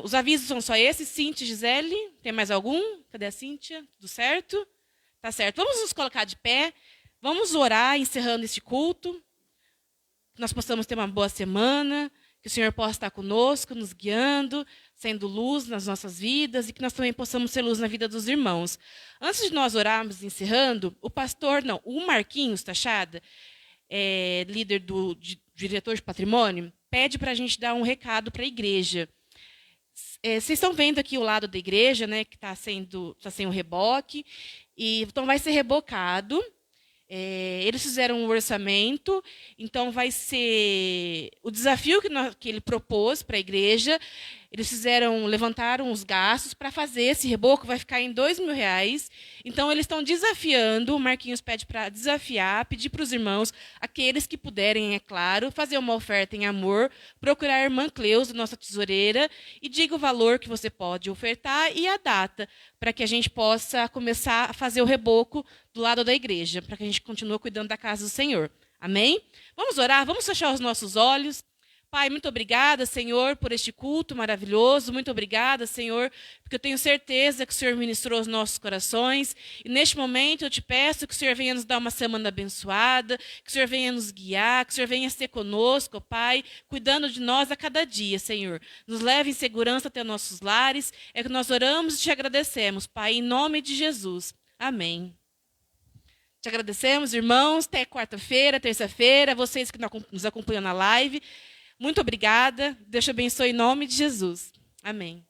Os avisos são só esses. Cíntia e Gisele, tem mais algum? Cadê a Cíntia? Tudo certo? Tá certo. Vamos nos colocar de pé. Vamos orar, encerrando este culto. Que nós possamos ter uma boa semana. Que o Senhor possa estar conosco, nos guiando, sendo luz nas nossas vidas. E que nós também possamos ser luz na vida dos irmãos. Antes de nós orarmos, encerrando, o Marquinhos Tachada, líder do diretor de patrimônio, pede para a gente dar um recado para a igreja. Vocês estão vendo aqui o lado da igreja, né, que está sem o reboque, e então vai ser rebocado. Eles fizeram um orçamento, então vai ser o desafio que ele propôs para a igreja. Eles levantaram os gastos para fazer esse reboco, vai ficar em R$2.000. Então, eles estão desafiando, o Marquinhos pede para desafiar, pedir para os irmãos, aqueles que puderem, é claro, fazer uma oferta em amor, procurar a irmã Cleusa, nossa tesoureira, e diga o valor que você pode ofertar e a data, para que a gente possa começar a fazer o reboco do lado da igreja, para que a gente continue cuidando da casa do Senhor. Amém? Vamos orar, vamos fechar os nossos olhos. Pai, muito obrigada, Senhor, por este culto maravilhoso. Muito obrigada, Senhor, porque eu tenho certeza que o Senhor ministrou os nossos corações. E neste momento eu te peço que o Senhor venha nos dar uma semana abençoada, que o Senhor venha nos guiar, que o Senhor venha ser conosco, Pai, cuidando de nós a cada dia, Senhor. Nos leve em segurança até nossos lares. É que nós oramos e te agradecemos, Pai, em nome de Jesus. Amém. Te agradecemos, irmãos. Até quarta-feira, terça-feira, vocês que nos acompanham na live. Muito obrigada. Deus te abençoe em nome de Jesus. Amém.